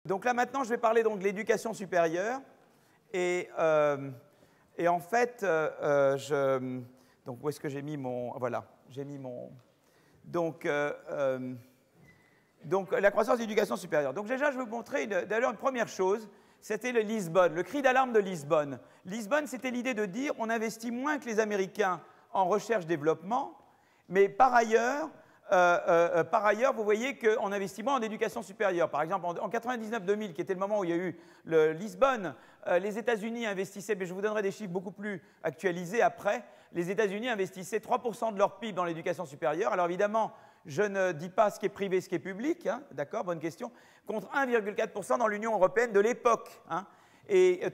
Donc là maintenant, je vais parler donc de l'éducation supérieure. Et en fait, donc où est-ce que j'ai mis mon... Voilà, j'ai mis mon... Donc la croissance de l'éducation supérieure. Donc déjà, je vais vous montrer d'ailleurs une première chose, c'était le Lisbonne, le cri d'alarme de Lisbonne. Lisbonne, c'était l'idée de dire on investit moins que les Américains en recherche-développement, mais par ailleurs, vous voyez qu'on investit moins en éducation supérieure. Par exemple, en 99-2000, qui était le moment où il y a eu le Lisbonne, les États-Unis investissaient, mais je vous donnerai des chiffres beaucoup plus actualisés après, les États-Unis investissaient 3% de leur PIB dans l'éducation supérieure. Alors évidemment, je ne dis pas ce qui est privé, ce qui est public, hein, d'accord, bonne question, contre 1,4% dans l'Union européenne de l'époque. Hein, et plus de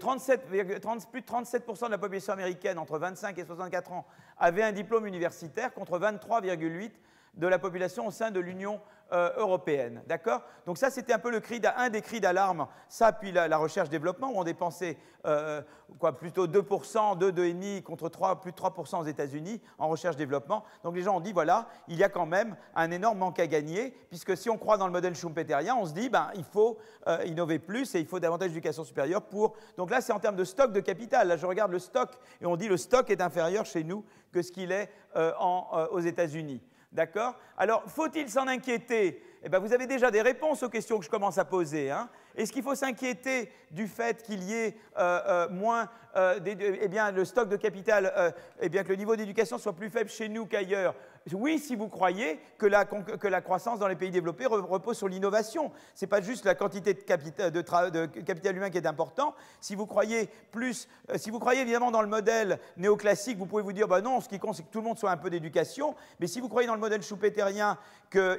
37% de la population américaine entre 25 et 64 ans avait un diplôme universitaire contre 23,8% de la population au sein de l'Union européenne. D'accord? Donc ça, c'était un peu un des cris d'alarme. Ça, puis la recherche-développement, où on dépensait plutôt 2%, 2,5% contre plus de 3% aux États-Unis en recherche-développement. Donc les gens ont dit, voilà, il y a quand même un énorme manque à gagner, puisque si on croit dans le modèle schumpeterien, on se dit, ben, il faut innover plus et il faut davantage d'éducation supérieure pour... Donc là, c'est en termes de stock de capital. Là, je regarde le stock et on dit le stock est inférieur chez nous que ce qu'il est aux États-Unis. D'accord? Alors, faut-il s'en inquiéter? Eh bien, vous avez déjà des réponses aux questions que je commence à poser. Hein. Est-ce qu'il faut s'inquiéter du fait qu'il y ait moins, eh bien, le stock de capital, eh bien, que le niveau d'éducation soit plus faible chez nous qu'ailleurs? Oui, si vous croyez que la croissance dans les pays développés repose sur l'innovation. Ce n'est pas juste la quantité de capital humain qui est important. Si vous croyez évidemment dans le modèle néoclassique, vous pouvez vous dire, bah non, ce qui compte, c'est que tout le monde soit un peu d'éducation. Mais si vous croyez dans le modèle schumpeterien, que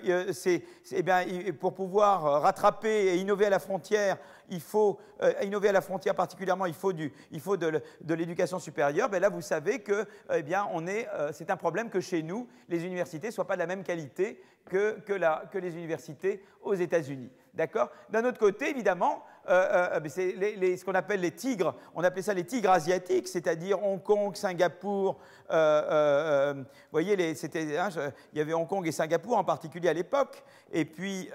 eh bien, pour pouvoir rattraper et innover à la frontière, il faut innover à la frontière particulièrement, il faut de l'éducation supérieure. Ben là, vous savez que, eh bien, c'est un problème que chez nous, les universités ne soient pas de la même qualité que les universités aux États-Unis. D'accord? D'un autre côté, évidemment, c'est ce qu'on appelle les tigres, on appelait ça les tigres asiatiques, c'est-à-dire Hong Kong, Singapour. Vous voyez, il y avait Hong Kong et Singapour en particulier à l'époque, et puis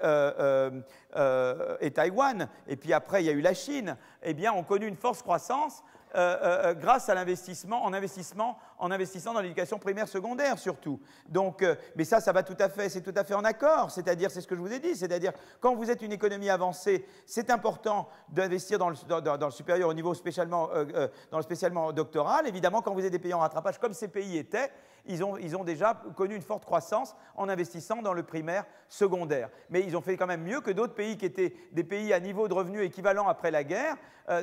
et Taïwan, et puis après il y a eu la Chine. Eh bien, ont connu une forte croissance grâce à l'investissement, en investissant dans l'éducation primaire secondaire surtout. Donc, mais ça va tout à fait, c'est tout à fait en accord. C'est-à-dire, c'est ce que je vous ai dit, c'est-à-dire quand vous êtes une économie avancée, c'est important d'investir dans le supérieur au niveau spécialement doctoral. Évidemment, quand vous êtes des pays en rattrapage, comme ces pays étaient, ils ont déjà connu une forte croissance en investissant dans le primaire secondaire. Mais ils ont fait quand même mieux que d'autres pays qui étaient des pays à niveau de revenus équivalent après la guerre,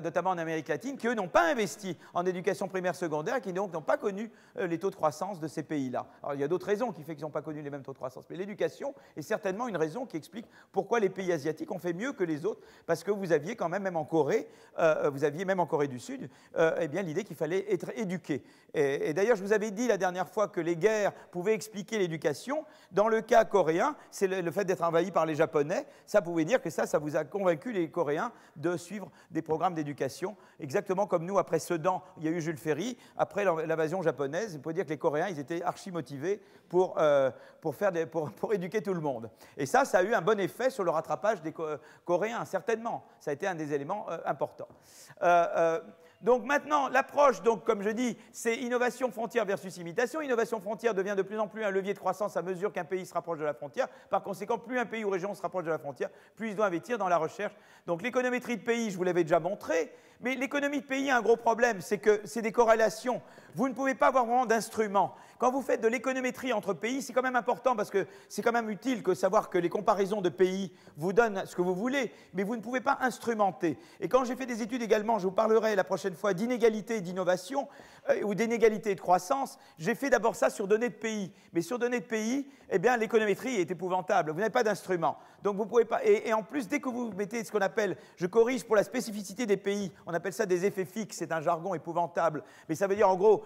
notamment en Amérique latine, qui eux n'ont pas investi en éducation primaire secondaire, qui donc n'ont pas connu les taux de croissance de ces pays-là. Alors il y a d'autres raisons qui font qu'ils n'ont pas connu les mêmes taux de croissance, mais l'éducation est certainement une raison qui explique pourquoi les pays asiatiques ont fait mieux que les autres, parce que vous aviez quand même en Corée, du Sud, eh bien l'idée qu'il fallait être éduqué. Et d'ailleurs, je vous avais dit la dernière fois que les guerres pouvaient expliquer l'éducation. Dans le cas coréen, c'est le fait d'être envahi par les Japonais. Ça pouvait dire que ça vous a convaincu les Coréens de suivre des programmes d'éducation, exactement comme nous, après Sedan, il y a eu Jules Ferry, après l'invasion japonaise, il faut dire que les Coréens, ils étaient archi motivés pour éduquer tout le monde. Et ça a eu un bon effet sur le rattrapage des Coréens, certainement. Ça a été un des éléments importants. Donc maintenant, l'approche, comme je dis, c'est innovation frontière versus imitation. Innovation frontière devient de plus en plus un levier de croissance à mesure qu'un pays se rapproche de la frontière. Par conséquent, plus un pays ou région se rapproche de la frontière, plus il doit investir dans la recherche. Donc l'économétrie de pays, je vous l'avais déjà montré, mais l'économie de pays a un gros problème, c'est que c'est des corrélations. Vous ne pouvez pas avoir vraiment d'instruments. Quand vous faites de l'économétrie entre pays, c'est quand même important parce que c'est quand même utile de savoir que les comparaisons de pays vous donnent ce que vous voulez, mais vous ne pouvez pas instrumenter. Et quand j'ai fait des études également, je vous parlerai la prochaine fois d'inégalité et d'innovation ou d'inégalité et de croissance, j'ai fait d'abord ça sur données de pays. Mais sur données de pays, eh bien l'économétrie est épouvantable. Vous n'avez pas d'instrument. Donc vous ne pouvez pas. Et en plus, dès que vous mettez ce qu'on appelle, je corrige pour la spécificité des pays, on appelle ça des effets fixes, c'est un jargon épouvantable. Mais ça veut dire en gros,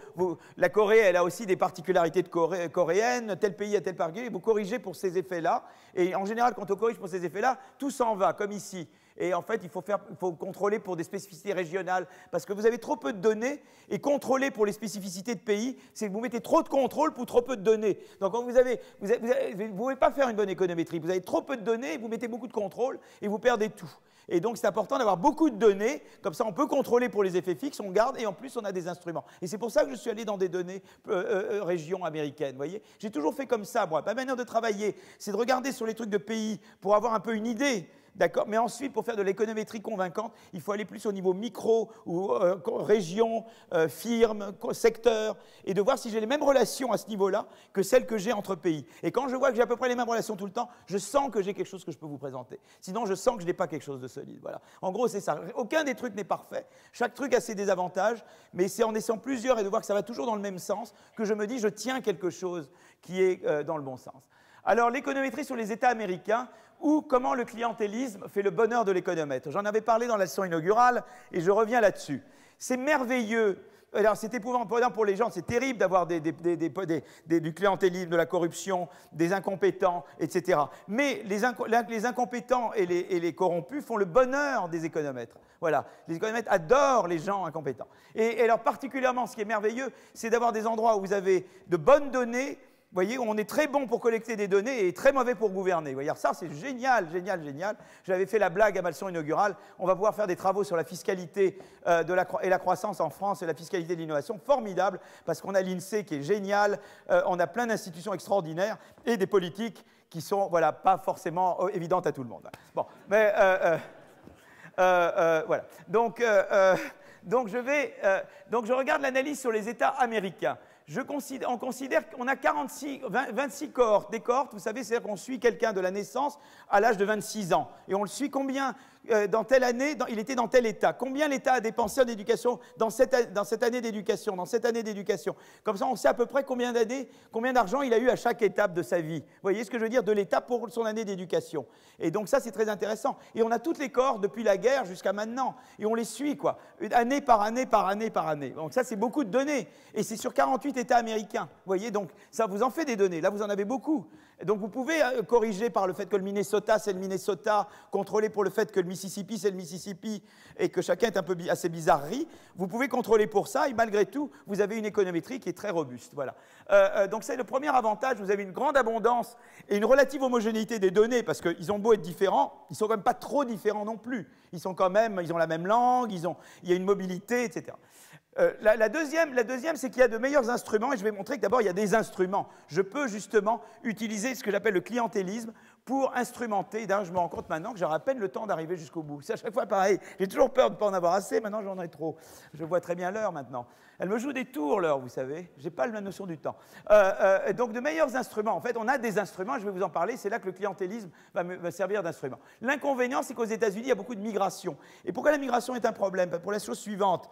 la Corée, elle a aussi des particularités coréennes, tel pays a tel particulier, vous corrigez pour ces effets-là. Et en général, quand on corrige pour ces effets-là, tout s'en va, comme ici. Et en fait, il faut contrôler pour des spécificités régionales, parce que vous avez trop peu de données, et contrôler pour les spécificités de pays, c'est que vous mettez trop de contrôle pour trop peu de données. Donc quand vous ne pouvez pas faire une bonne économétrie, vous avez trop peu de données, vous mettez beaucoup de contrôle, et vous perdez tout. Et donc c'est important d'avoir beaucoup de données, comme ça on peut contrôler pour les effets fixes, on garde, et en plus on a des instruments. Et c'est pour ça que je suis allé dans des données régions américaines, vous voyez. J'ai toujours fait comme ça, moi. Ma manière de travailler, c'est de regarder sur les trucs de pays pour avoir un peu une idée. D'accord. Mais ensuite, pour faire de l'économétrie convaincante, il faut aller plus au niveau micro ou région, firme, secteur, et de voir si j'ai les mêmes relations à ce niveau-là que celles que j'ai entre pays. Et quand je vois que j'ai à peu près les mêmes relations tout le temps, je sens que j'ai quelque chose que je peux vous présenter. Sinon, je sens que je n'ai pas quelque chose de solide. Voilà. En gros, c'est ça. Aucun des trucs n'est parfait. Chaque truc a ses désavantages, mais c'est en essayant plusieurs et de voir que ça va toujours dans le même sens que je me dis je tiens quelque chose qui est dans le bon sens. Alors, l'économétrie sur les États américains, ou comment le clientélisme fait le bonheur de l'économètre. J'en avais parlé dans la leçon inaugurale et je reviens là-dessus. C'est merveilleux. Alors, c'est épouvantable pour les gens, c'est terrible d'avoir du clientélisme, de la corruption, des incompétents, etc. Mais les incompétents et les corrompus font le bonheur des économètres. Voilà, les économètres adorent les gens incompétents. Et alors, particulièrement, ce qui est merveilleux, c'est d'avoir des endroits où vous avez de bonnes données. Vous voyez, on est très bon pour collecter des données et très mauvais pour gouverner. Vous voyez, ça, c'est génial, génial, génial. J'avais fait la blague à ma leçon inaugurale. On va pouvoir faire des travaux sur la fiscalité et la croissance en France et la fiscalité de l'innovation. Formidable, parce qu'on a l'INSEE qui est génial. On a plein d'institutions extraordinaires et des politiques qui sont, voilà, pas forcément évidentes à tout le monde. Bon, mais voilà. Donc, je regarde l'analyse sur les États américains. On considère qu'on a 26 cohortes. Des cohortes, vous savez, c'est-à-dire qu'on suit quelqu'un de la naissance à l'âge de 26 ans. Et on le suit combien, dans telle année, il était dans tel État. Combien l'État a dépensé en éducation dans cette année d'éducation, dans cette année d'éducation. Comme ça, on sait à peu près combien d'argent il a eu à chaque étape de sa vie. Vous voyez ce que je veux dire, de l'État pour son année d'éducation. Et donc ça, c'est très intéressant. Et on a toutes les cohortes depuis la guerre jusqu'à maintenant. Et on les suit, quoi, année par année, par année, par année. Donc ça, c'est beaucoup de données. Et c'est sur 48 États américains. Vous voyez, donc ça vous en fait des données. Là, vous en avez beaucoup. Et donc vous pouvez corriger par le fait que le Minnesota, c'est le Minnesota, contrôler pour le fait que le Mississippi, c'est le Mississippi, et que chacun est un peu assez bizarrerie. Vous pouvez contrôler pour ça, et malgré tout, vous avez une économétrie qui est très robuste. Voilà. Donc c'est le premier avantage. Vous avez une grande abondance et une relative homogénéité des données, parce qu'ils ont beau être différents, ils ne sont quand même pas trop différents non plus. Ils ont la même langue, il y a une mobilité, etc. La deuxième, c'est qu'il y a de meilleurs instruments, et je vais montrer que d'abord, il y a des instruments. Je peux justement utiliser ce que j'appelle le clientélisme pour instrumenter. D'ailleurs, je me rends compte maintenant que j'aurai à peine le temps d'arriver jusqu'au bout. C'est à chaque fois pareil. J'ai toujours peur de ne pas en avoir assez, maintenant j'en ai trop. Je vois très bien l'heure maintenant. Elle me joue des tours, l'heure, vous savez. Je n'ai pas la notion du temps. Donc, de meilleurs instruments. En fait, on a des instruments, je vais vous en parler. C'est là que le clientélisme va me servir d'instrument. L'inconvénient, c'est qu'aux États-Unis, il y a beaucoup de migration. Et pourquoi la migration est un problème? Pour la chose suivante.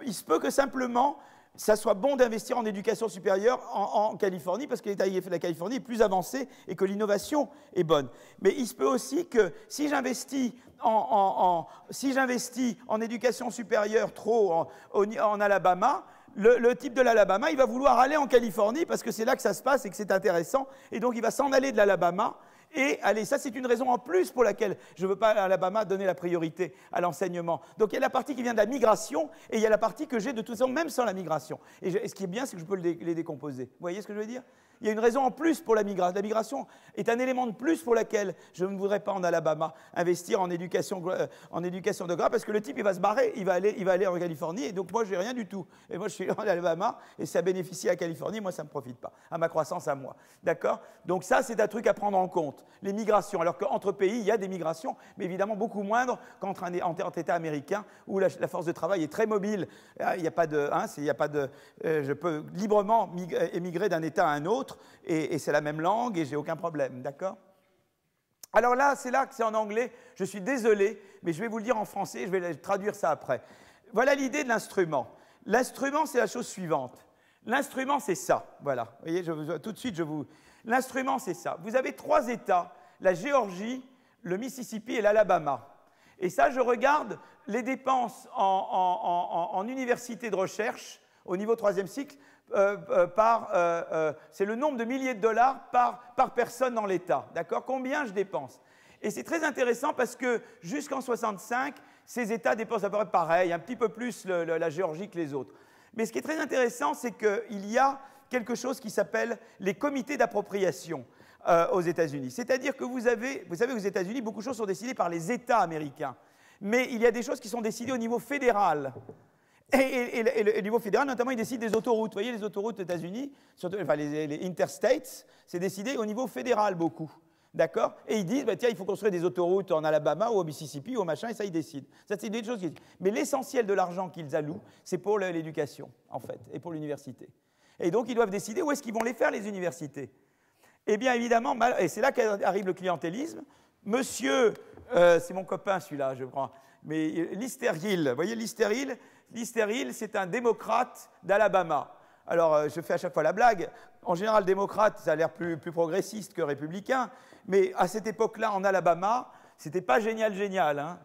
Il se peut que simplement, ça soit bon d'investir en éducation supérieure en Californie, parce que l'État de la Californie est plus avancé et que l'innovation est bonne. Mais il se peut aussi que si j'investis en éducation supérieure trop en Alabama, le type de l'Alabama, il va vouloir aller en Californie parce que c'est là que ça se passe et que c'est intéressant. Et donc, il va s'en aller de l'Alabama. Et allez, ça, c'est une raison en plus pour laquelle je ne veux pas à Alabama donner la priorité à l'enseignement. Donc, il y a la partie qui vient de la migration et il y a la partie que j'ai de toute façon, même sans la migration. Et ce qui est bien, c'est que je peux les décomposer. Vous voyez ce que je veux dire? Il y a une raison en plus pour la migration. La migration est un élément de plus pour laquelle je ne voudrais pas en Alabama investir en éducation de grade, parce que le type, il va se barrer, il va aller en Californie, et donc moi, je n'ai rien du tout. Et moi, je suis en Alabama, et ça bénéficie à la Californie, moi, ça ne me profite pas, à ma croissance à moi. D'accord? Donc ça, c'est un truc à prendre en compte, les migrations. Alors qu'entre pays, il y a des migrations, mais évidemment beaucoup moindres qu'entre États américains, où la force de travail est très mobile. Il n'y a pas de... je peux librement émigrer d'un État à un autre, et c'est la même langue et j'ai aucun problème, d'accord? Alors là, c'est en anglais, je suis désolé, mais je vais vous le dire en français, je vais traduire ça après. Voilà l'idée de l'instrument. L'instrument, c'est la chose suivante. L'instrument, c'est ça, voilà. Vous voyez, tout de suite, l'instrument, c'est ça. Vous avez 3 États, la Géorgie, le Mississippi et l'Alabama. Et ça, je regarde les dépenses en université de recherche au niveau 3e cycle, c'est le nombre de milliers de dollars par personne dans l'État. D'accord? Combien je dépense? Et c'est très intéressant parce que jusqu'en 65, ces États dépensent à peu près pareil, un petit peu plus la Géorgie que les autres. Mais ce qui est très intéressant, c'est qu'il y a quelque chose qui s'appelle les comités d'appropriation aux États-Unis. C'est-à-dire que vous savez, aux États-Unis, beaucoup de choses sont décidées par les États américains. Mais il y a des choses qui sont décidées au niveau fédéral. Et le niveau fédéral, notamment, il décide des autoroutes. Vous voyez, les autoroutes aux États-Unis, enfin les interstates, c'est décidé au niveau fédéral beaucoup. D'accord? Et ils disent, bah, tiens, il faut construire des autoroutes en Alabama ou au Mississippi ou au machin, et ça, ils décident. Ça, c'est des choses qui... Mais l'essentiel de l'argent qu'ils allouent, c'est pour l'éducation, en fait, et pour l'université. Et donc, ils doivent décider où est-ce qu'ils vont les faire, les universités. Eh bien, évidemment, et c'est là qu'arrive le clientélisme. Monsieur, c'est mon copain, celui-là, je crois, mais Lister Hill, vous voyez, Lister Hill, c'est un démocrate d'Alabama. Alors, je fais à chaque fois la blague. En général, démocrate, ça a l'air plus progressiste que républicain. Mais à cette époque-là, en Alabama, c'était pas génial. Hein.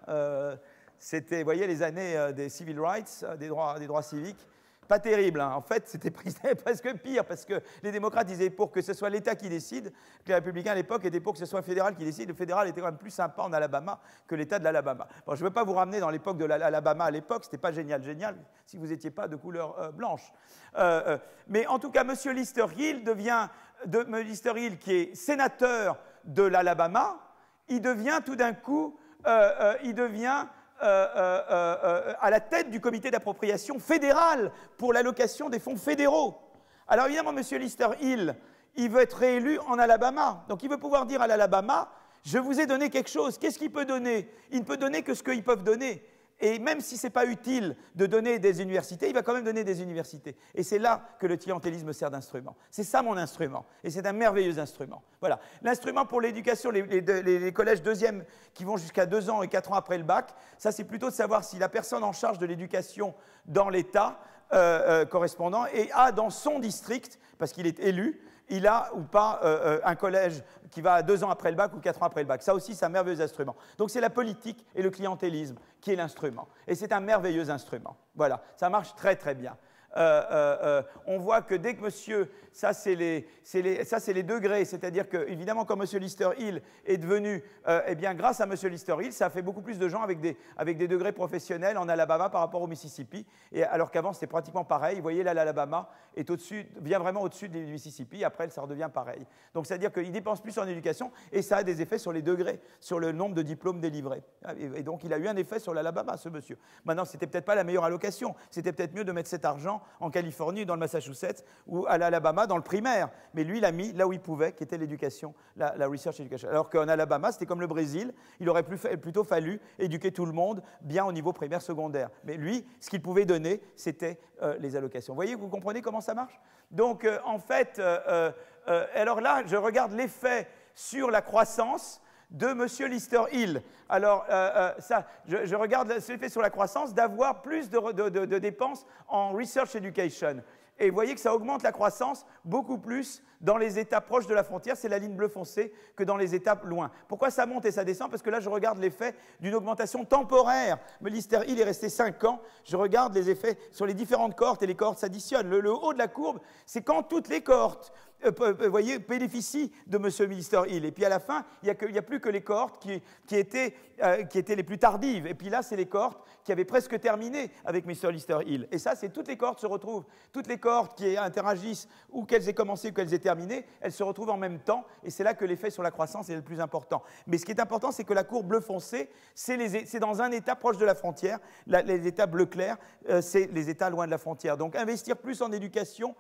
C'était, vous voyez, les années des civil rights, des droits civiques. Pas terrible. Hein. En fait, c'était presque pire, parce que les démocrates disaient pour que ce soit l'État qui décide, que les républicains à l'époque étaient pour que ce soit le fédéral qui décide. Le fédéral était quand même plus sympa en Alabama que l'État de l'Alabama. Bon, je ne veux pas vous ramener dans l'époque de l'Alabama à l'époque, c'était pas génial, si vous n'étiez pas de couleur blanche. Mais en tout cas, M. Lister Hill devient, Lister Hill qui est sénateur de l'Alabama, il devient tout d'un coup, à la tête du comité d'appropriation fédéral pour l'allocation des fonds fédéraux. Alors évidemment, M. Lister Hill, il veut être réélu en Alabama. Donc il veut pouvoir dire à l'Alabama, je vous ai donné quelque chose. Qu'est-ce qu'il peut donner? Il ne peut donner que ce qu'ils peuvent donner. Et même si ce n'est pas utile de donner des universités, il va quand même donner des universités. Et c'est là que le clientélisme sert d'instrument. C'est ça mon instrument. Et c'est un merveilleux instrument. Voilà. L'instrument pour l'éducation, les collèges deuxième qui vont jusqu'à 2 ans et 4 ans après le bac, ça c'est plutôt de savoir si la personne en charge de l'éducation dans l'État correspondant a dans son district, parce qu'il est élu, il a ou pas un collège qui va 2 ans après le bac ou 4 ans après le bac. Ça aussi, c'est un merveilleux instrument. Donc c'est la politique et le clientélisme qui est l'instrument. Et c'est un merveilleux instrument. Voilà, ça marche très très bien. On voit que dès que monsieur, ça c'est les degrés, c'est-à-dire que évidemment quand monsieur Lister Hill est devenu, eh bien grâce à monsieur Lister Hill, ça a fait beaucoup plus de gens avec des degrés professionnels en Alabama par rapport au Mississippi, et alors qu'avant c'était pratiquement pareil. Vous voyez là l'Alabama est vient vraiment au-dessus du Mississippi, après ça redevient pareil. Donc c'est-à-dire qu'il dépense plus en éducation et ça a des effets sur les degrés, sur le nombre de diplômes délivrés. Et donc il a eu un effet sur l'Alabama, ce monsieur. Maintenant c'était peut-être pas la meilleure allocation, c'était peut-être mieux de mettre cet argent en Californie, dans le Massachusetts ou à l'Alabama, dans le primaire. Mais lui, il l'a mis là où il pouvait, qui était l'éducation, la research education. Alors qu'en Alabama, c'était comme le Brésil, il aurait plutôt fallu éduquer tout le monde bien au niveau primaire, secondaire. Mais lui, ce qu'il pouvait donner, c'était les allocations. Vous voyez, vous comprenez comment ça marche? Donc, en fait, alors là, je regarde l'effet sur la croissance de M. Lister Hill. Alors, je regarde l'effet sur la croissance d'avoir plus de dépenses en research education. Et vous voyez que ça augmente la croissance beaucoup plus dans les États proches de la frontière, c'est la ligne bleue foncée, que dans les États loin. Pourquoi ça monte et ça descend? Parce que là, je regarde l'effet d'une augmentation temporaire. Mais Lister Hill est resté 5 ans. Je regarde les effets sur les différentes cohortes et les cohortes s'additionnent. Le haut de la courbe, c'est quand toutes les cohortes vous voyez, bénéficient de M. Lister Hill. Et puis à la fin, il n'y a plus que les cohortes qui étaient les plus tardives. Et puis là, c'est les cohortes qui avaient presque terminé avec M. Lister Hill. Et ça, c'est toutes les cohortes se retrouvent. Toutes les cohortes qui interagissent, ou qu'elles aient commencé ou qu'elles aient terminé, elles se retrouvent en même temps. Et c'est là que l'effet sur la croissance est le plus important. Mais ce qui est important, c'est que la courbe bleu foncé, c'est dans un État proche de la frontière. Les États bleu clair, c'est les États loin de la frontière. Donc investir plus en éducation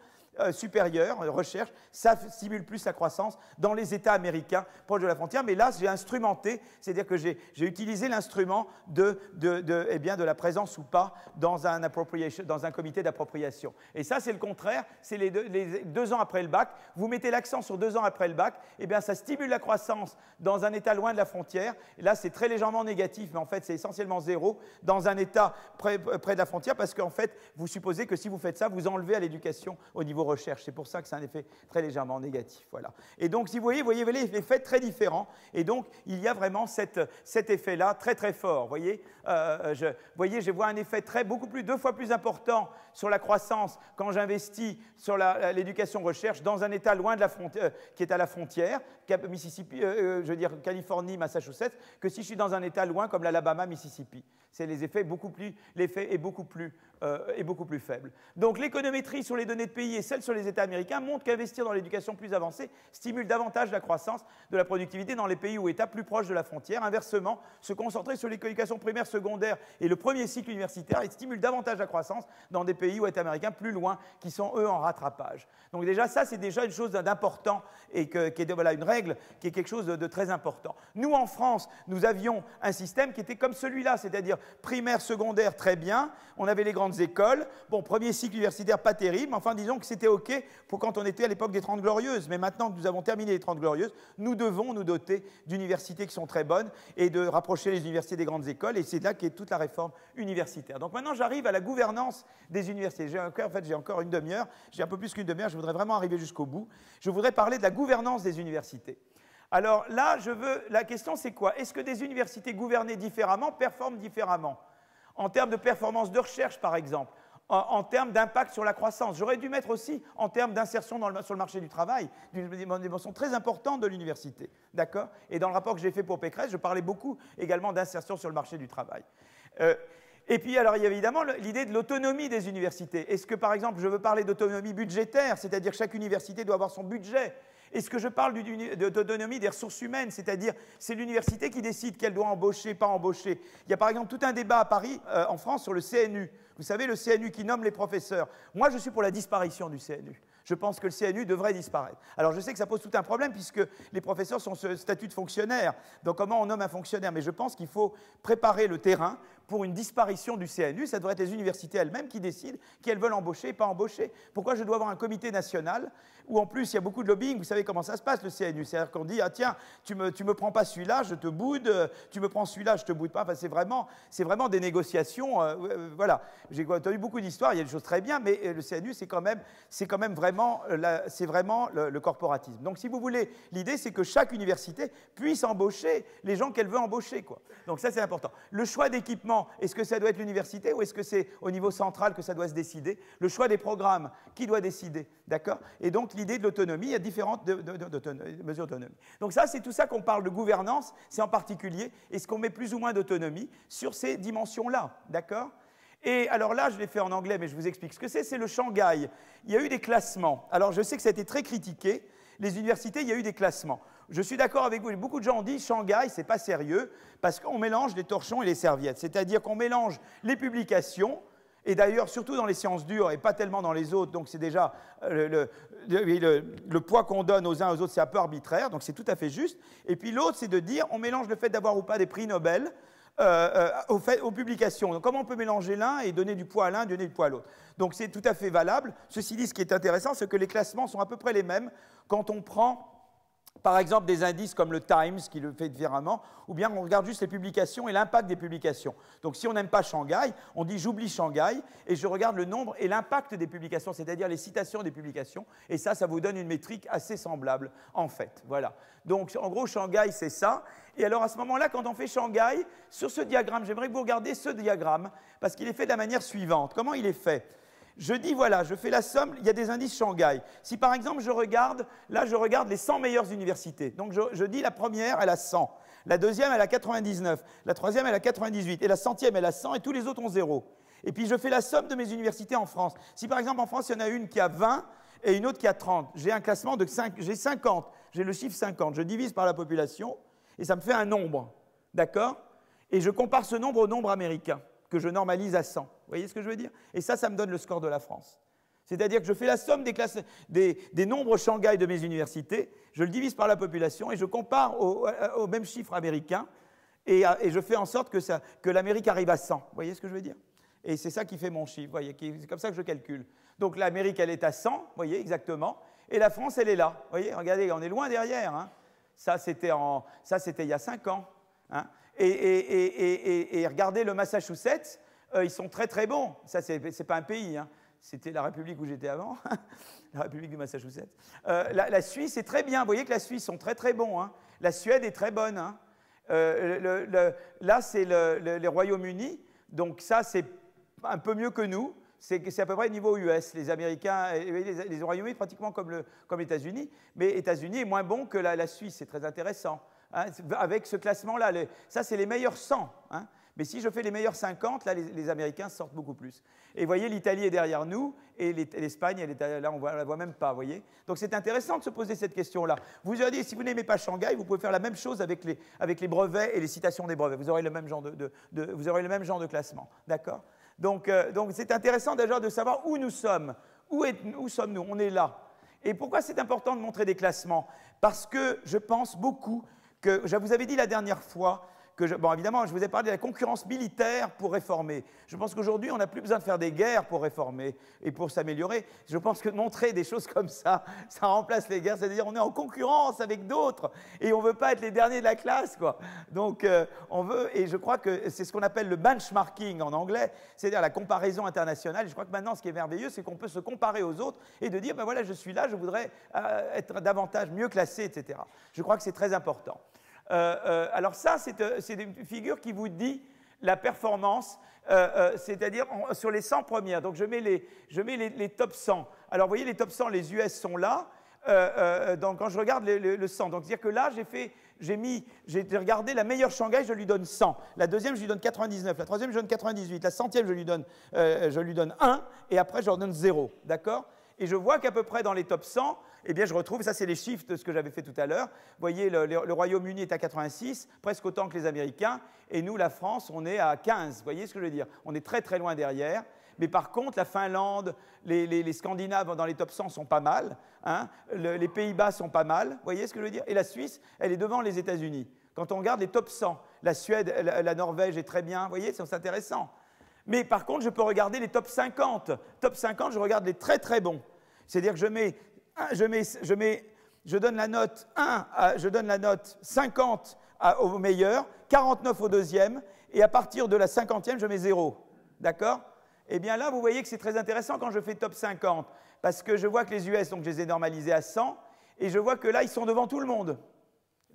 supérieure, recherche, ça stimule plus la croissance dans les États américains proches de la frontière. Mais là, j'ai instrumenté, c'est-à-dire que j'ai utilisé l'instrument de la présence ou pas dans un comité d'appropriation. Et ça, c'est le contraire, c'est les 2 ans après le bac. Vous mettez l'accent sur 2 ans après le bac, eh bien, ça stimule la croissance dans un État loin de la frontière. Et là, c'est très légèrement négatif, mais en fait, c'est essentiellement 0 dans un État près de la frontière, parce qu'en fait, vous supposez que si vous faites ça, vous enlevez à l'éducation au niveau recherche. C'est pour ça que c'est un effet très légèrement négatif. Voilà. Et donc, si vous voyez les effets très différents. Et donc, il y a vraiment cet effet-là très, très fort. Vous voyez, je vois un effet beaucoup plus, 2 fois plus important sur la croissance quand j'investis sur l'éducation-recherche dans un État loin de la frontière, qui est à la frontière, Mississippi, je veux dire Californie, Massachusetts, que si je suis dans un État loin comme l'Alabama, Mississippi. C'est l'effet est beaucoup plus est beaucoup plus faible. Donc l'économétrie sur les données de pays et celle sur les États américains montre qu'investir dans l'éducation plus avancée stimule davantage la croissance de la productivité dans les pays ou États plus proches de la frontière. Inversement, se concentrer sur l'éducation primaire, secondaire et le premier cycle universitaire stimule davantage la croissance dans des pays ou États américains plus loin qui sont eux en rattrapage. Donc déjà ça c'est déjà une chose d'important et qui est voilà, une règle qui est quelque chose de très important. Nous en France, nous avions un système qui était comme celui-là, c'est-à-dire primaire, secondaire, très bien, on avait les grandes écoles. Bon, premier cycle universitaire, pas terrible, mais enfin, disons que c'était OK pour quand on était à l'époque des 30 Glorieuses. Mais maintenant que nous avons terminé les 30 Glorieuses, nous devons nous doter d'universités qui sont très bonnes et de rapprocher les universités des grandes écoles. Et c'est là qu'est toute la réforme universitaire. Donc maintenant, j'arrive à la gouvernance des universités. J'ai encore une demi-heure, j'ai un peu plus qu'une demi-heure, je voudrais vraiment arriver jusqu'au bout. Je voudrais parler de la gouvernance des universités. Alors là, la question c'est quoi? Est-ce que des universités gouvernées différemment performent différemment? En termes de performance de recherche, par exemple, en termes d'impact sur la croissance. J'aurais dû mettre aussi en termes d'insertion sur le marché du travail, d'une dimension très importante de l'université. D'accord? Et dans le rapport que j'ai fait pour Pécresse, je parlais beaucoup également d'insertion sur le marché du travail. Et puis, alors, il y a évidemment l'idée de l'autonomie des universités. Est-ce que, par exemple, je veux parler d'autonomie budgétaire, c'est-à-dire que chaque université doit avoir son budget? Est-ce que je parle d'autonomie des ressources humaines, c'est-à-dire c'est l'université qui décide qu'elle doit embaucher, pas embaucher? Il y a par exemple tout un débat à Paris, en France, sur le CNU. Vous savez, le CNU qui nomme les professeurs. Moi, je suis pour la disparition du CNU. Je pense que le CNU devrait disparaître. Alors, je sais que ça pose tout un problème puisque les professeurs sont ce statut de fonctionnaire. Donc, comment on nomme un fonctionnaire? Mais je pense qu'il faut préparer le terrain pour une disparition du CNU. Ça devrait être les universités elles-mêmes qui décident qui elles veulent embaucher et pas embaucher. Pourquoi je dois avoir un comité national où, en plus, il y a beaucoup de lobbying? Vous savez comment ça se passe, le CNU? C'est-à-dire qu'on dit, ah tiens, tu me prends pas celui-là, je te boude, tu me prends celui-là, je te boude pas. Enfin, c'est vraiment des négociations. Voilà. J'ai entendu beaucoup d'histoires, il y a des choses très bien, mais le CNU, c'est quand même vraiment, le corporatisme. Donc, si vous voulez, l'idée, c'est que chaque université puisse embaucher les gens qu'elle veut embaucher, quoi. Donc, ça, c'est important. Le choix d'équipement, est-ce que ça doit être l'université ou est-ce que c'est au niveau central que ça doit se décider? Le choix des programmes, qui doit décider? D'accord? Et donc, l'idée de l'autonomie, il y a différentes mesures d'autonomie. Donc, ça, c'est tout ça qu'on parle de gouvernance, c'est en particulier, est-ce qu'on met plus ou moins d'autonomie sur ces dimensions-là? D'accord? Et alors là, je l'ai fait en anglais, mais je vous explique ce que c'est le Shanghai. Il y a eu des classements. Alors, je sais que ça a été très critiqué. Les universités, il y a eu des classements. Je suis d'accord avec vous. Beaucoup de gens ont dit Shanghai, c'est pas sérieux, parce qu'on mélange les torchons et les serviettes. C'est-à-dire qu'on mélange les publications, et d'ailleurs, surtout dans les sciences dures, et pas tellement dans les autres, donc c'est déjà le poids qu'on donne aux uns aux autres, c'est un peu arbitraire, donc c'est tout à fait juste. Et puis l'autre, c'est de dire, on mélange le fait d'avoir ou pas des prix Nobel, aux publications. Donc, comment on peut mélanger l'un et donner du poids à l'un, donner du poids à l'autre? Donc, c'est tout à fait valable. Ceci dit, ce qui est intéressant, c'est que les classements sont à peu près les mêmes quand on prend, par exemple, des indices comme le Times, qui le fait différemment, ou bien on regarde juste les publications et l'impact des publications. Donc, si on n'aime pas Shanghai, on dit j'oublie Shanghai et je regarde le nombre et l'impact des publications, c'est-à-dire les citations des publications, et ça vous donne une métrique assez semblable, en fait. Voilà. Donc, en gros, Shanghai, c'est ça. Et alors, à ce moment-là, quand on fait Shanghai, sur ce diagramme, j'aimerais que vous regardiez ce diagramme, parce qu'il est fait de la manière suivante. Comment il est fait? Je dis, voilà, je fais la somme, il y a des indices Shanghai. Si par exemple, je regarde les 100 meilleures universités. Donc, je dis la première, elle a 100. La deuxième, elle a 99. La troisième, elle a 98. Et la centième, elle a 100. Et tous les autres ont 0. Et puis, je fais la somme de mes universités en France. Si par exemple, en France, il y en a une qui a 20 et une autre qui a 30, j'ai un classement de 5, j'ai 50. J'ai le chiffre 50. Je divise par la population et ça me fait un nombre. D'accord? Et je compare ce nombre au nombre américain, que je normalise à 100. Vous voyez ce que je veux dire? Et ça me donne le score de la France. C'est-à-dire que je fais la somme des nombres Shanghai de mes universités, je le divise par la population et je compare au même chiffre américain et je fais en sorte que l'Amérique arrive à 100. Vous voyez ce que je veux dire? Et c'est ça qui fait mon chiffre. Vous voyez, c'est comme ça que je calcule. Donc l'Amérique, elle est à 100, vous voyez, exactement. Et la France, elle est là. Vous voyez, regardez, on est loin derrière. Hein. Ça, c'était il y a 5 ans. Hein. Et regardez le Massachusetts, ils sont très très bons. Ça, c'est pas un pays. Hein. C'était la République où j'étais avant, la République du Massachusetts. La Suisse est très bien. Vous voyez que la Suisse sont très très bons. Hein. La Suède est très bonne. Hein. Là, c'est les Royaumes-Unis. Donc ça, c'est un peu mieux que nous. C'est à peu près niveau US. Les Américains, les Royaumes-Unis, pratiquement comme les États-Unis. Mais les États-Unis est moins bon que la Suisse. C'est très intéressant. Hein, avec ce classement-là, ça, c'est les meilleurs 100. Hein. Mais si je fais les meilleurs 50, là, les Américains sortent beaucoup plus. Et vous voyez, l'Italie est derrière nous, et l'Espagne, là, on ne la voit même pas, vous voyez. Donc c'est intéressant de se poser cette question-là. Vous avez dit, si vous n'aimez pas Shanghai, vous pouvez faire la même chose avec les brevets et les citations des brevets. Vous aurez le même genre vous aurez le même genre de classement, d'accord. Donc c'est intéressant déjà de savoir où nous sommes. Où sommes-nous? On est là. Et pourquoi c'est important de montrer des classements? Parce que je pense beaucoup que, je vous avais dit la dernière fois, bon, évidemment, je vous ai parlé de la concurrence militaire pour réformer. Je pense qu'aujourd'hui, on n'a plus besoin de faire des guerres pour réformer et pour s'améliorer. Je pense que montrer des choses comme ça remplace les guerres. C'est-à-dire on est en concurrence avec d'autres et on ne veut pas être les derniers de la classe, quoi. Donc, on veut, et je crois que c'est ce qu'on appelle le benchmarking en anglais, c'est-à-dire la comparaison internationale. Et je crois que maintenant, ce qui est merveilleux, c'est qu'on peut se comparer aux autres et de dire, ben voilà, je suis là, je voudrais être davantage mieux classé, etc. Je crois que c'est très important. Alors ça, c'est une figure qui vous dit la performance, c'est-à-dire sur les 100 premières. Donc je mets les top 100. Alors vous voyez, les top 100, les US sont là. Donc quand je regarde le 100, donc c'est-à-dire que là, j'ai regardé la meilleure Shanghai, je lui donne 100. La deuxième, je lui donne 99. La troisième, je lui donne 98. La centième, je lui donne 1. Et après, je leur donne 0. D'accord? Et je vois qu'à peu près dans les top 100, eh bien, je retrouve, ça c'est les chiffres de ce que j'avais fait tout à l'heure. Vous voyez, le Royaume-Uni est à 86, presque autant que les Américains, et nous, la France, on est à 15. Vous voyez ce que je veux dire? On est très très loin derrière. Mais par contre, la Finlande, les Scandinaves dans les top 100 sont pas mal, hein, les Pays-Bas sont pas mal, vous voyez ce que je veux dire? Et la Suisse, elle est devant les États-Unis. Quand on regarde les top 100, la Suède, la Norvège est très bien, vous voyez, c'est intéressant. Mais par contre, je peux regarder les top 50. Top 50, je regarde les très très bons. C'est-à-dire que je donne la note 1, je donne la note 50 au meilleur, 49 au deuxième, et à partir de la 50e, je mets 0. D'accord? Eh bien là, vous voyez que c'est très intéressant quand je fais top 50, parce que je vois que les US, donc je les ai normalisés à 100, et je vois que là, ils sont devant tout le monde.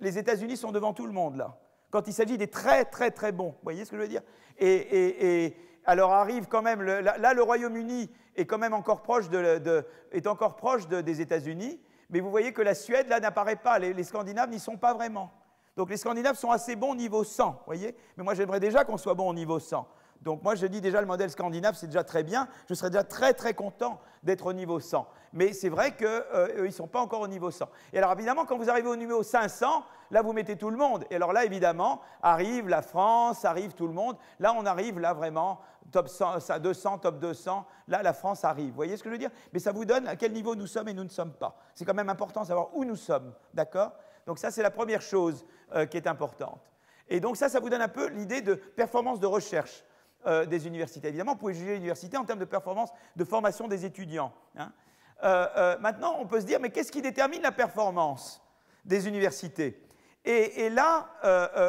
Les États-Unis sont devant tout le monde, là, quand il s'agit des très très très bons. Vous voyez ce que je veux dire? Et alors arrive quand même, là le Royaume-Uni est quand même encore proche, des États-Unis, mais vous voyez que la Suède, là, n'apparaît pas, les Scandinaves n'y sont pas vraiment. Donc les Scandinaves sont assez bons au niveau 100, vous voyez, mais moi j'aimerais déjà qu'on soit bon au niveau 100. Donc moi je dis déjà le modèle scandinave c'est déjà très bien, je serais déjà très très content d'être au niveau 100. Mais c'est vrai qu'eux ils ne sont pas encore au niveau 100. Et alors évidemment quand vous arrivez au niveau 500, là vous mettez tout le monde. Et alors là évidemment arrive la France, arrive tout le monde. Là on arrive là vraiment top 100, 200, top 200. Là la France arrive. Vous voyez ce que je veux dire? Mais ça vous donne à quel niveau nous sommes et nous ne sommes pas. C'est quand même important de savoir où nous sommes. D'accord? Donc ça c'est la première chose qui est importante. Et donc ça vous donne un peu l'idée de performance de recherche. Des universités. Évidemment, vous pouvez juger l'université en termes de performance de formation des étudiants. Hein. Maintenant, on peut se dire, mais qu'est-ce qui détermine la performance des universités? Et là,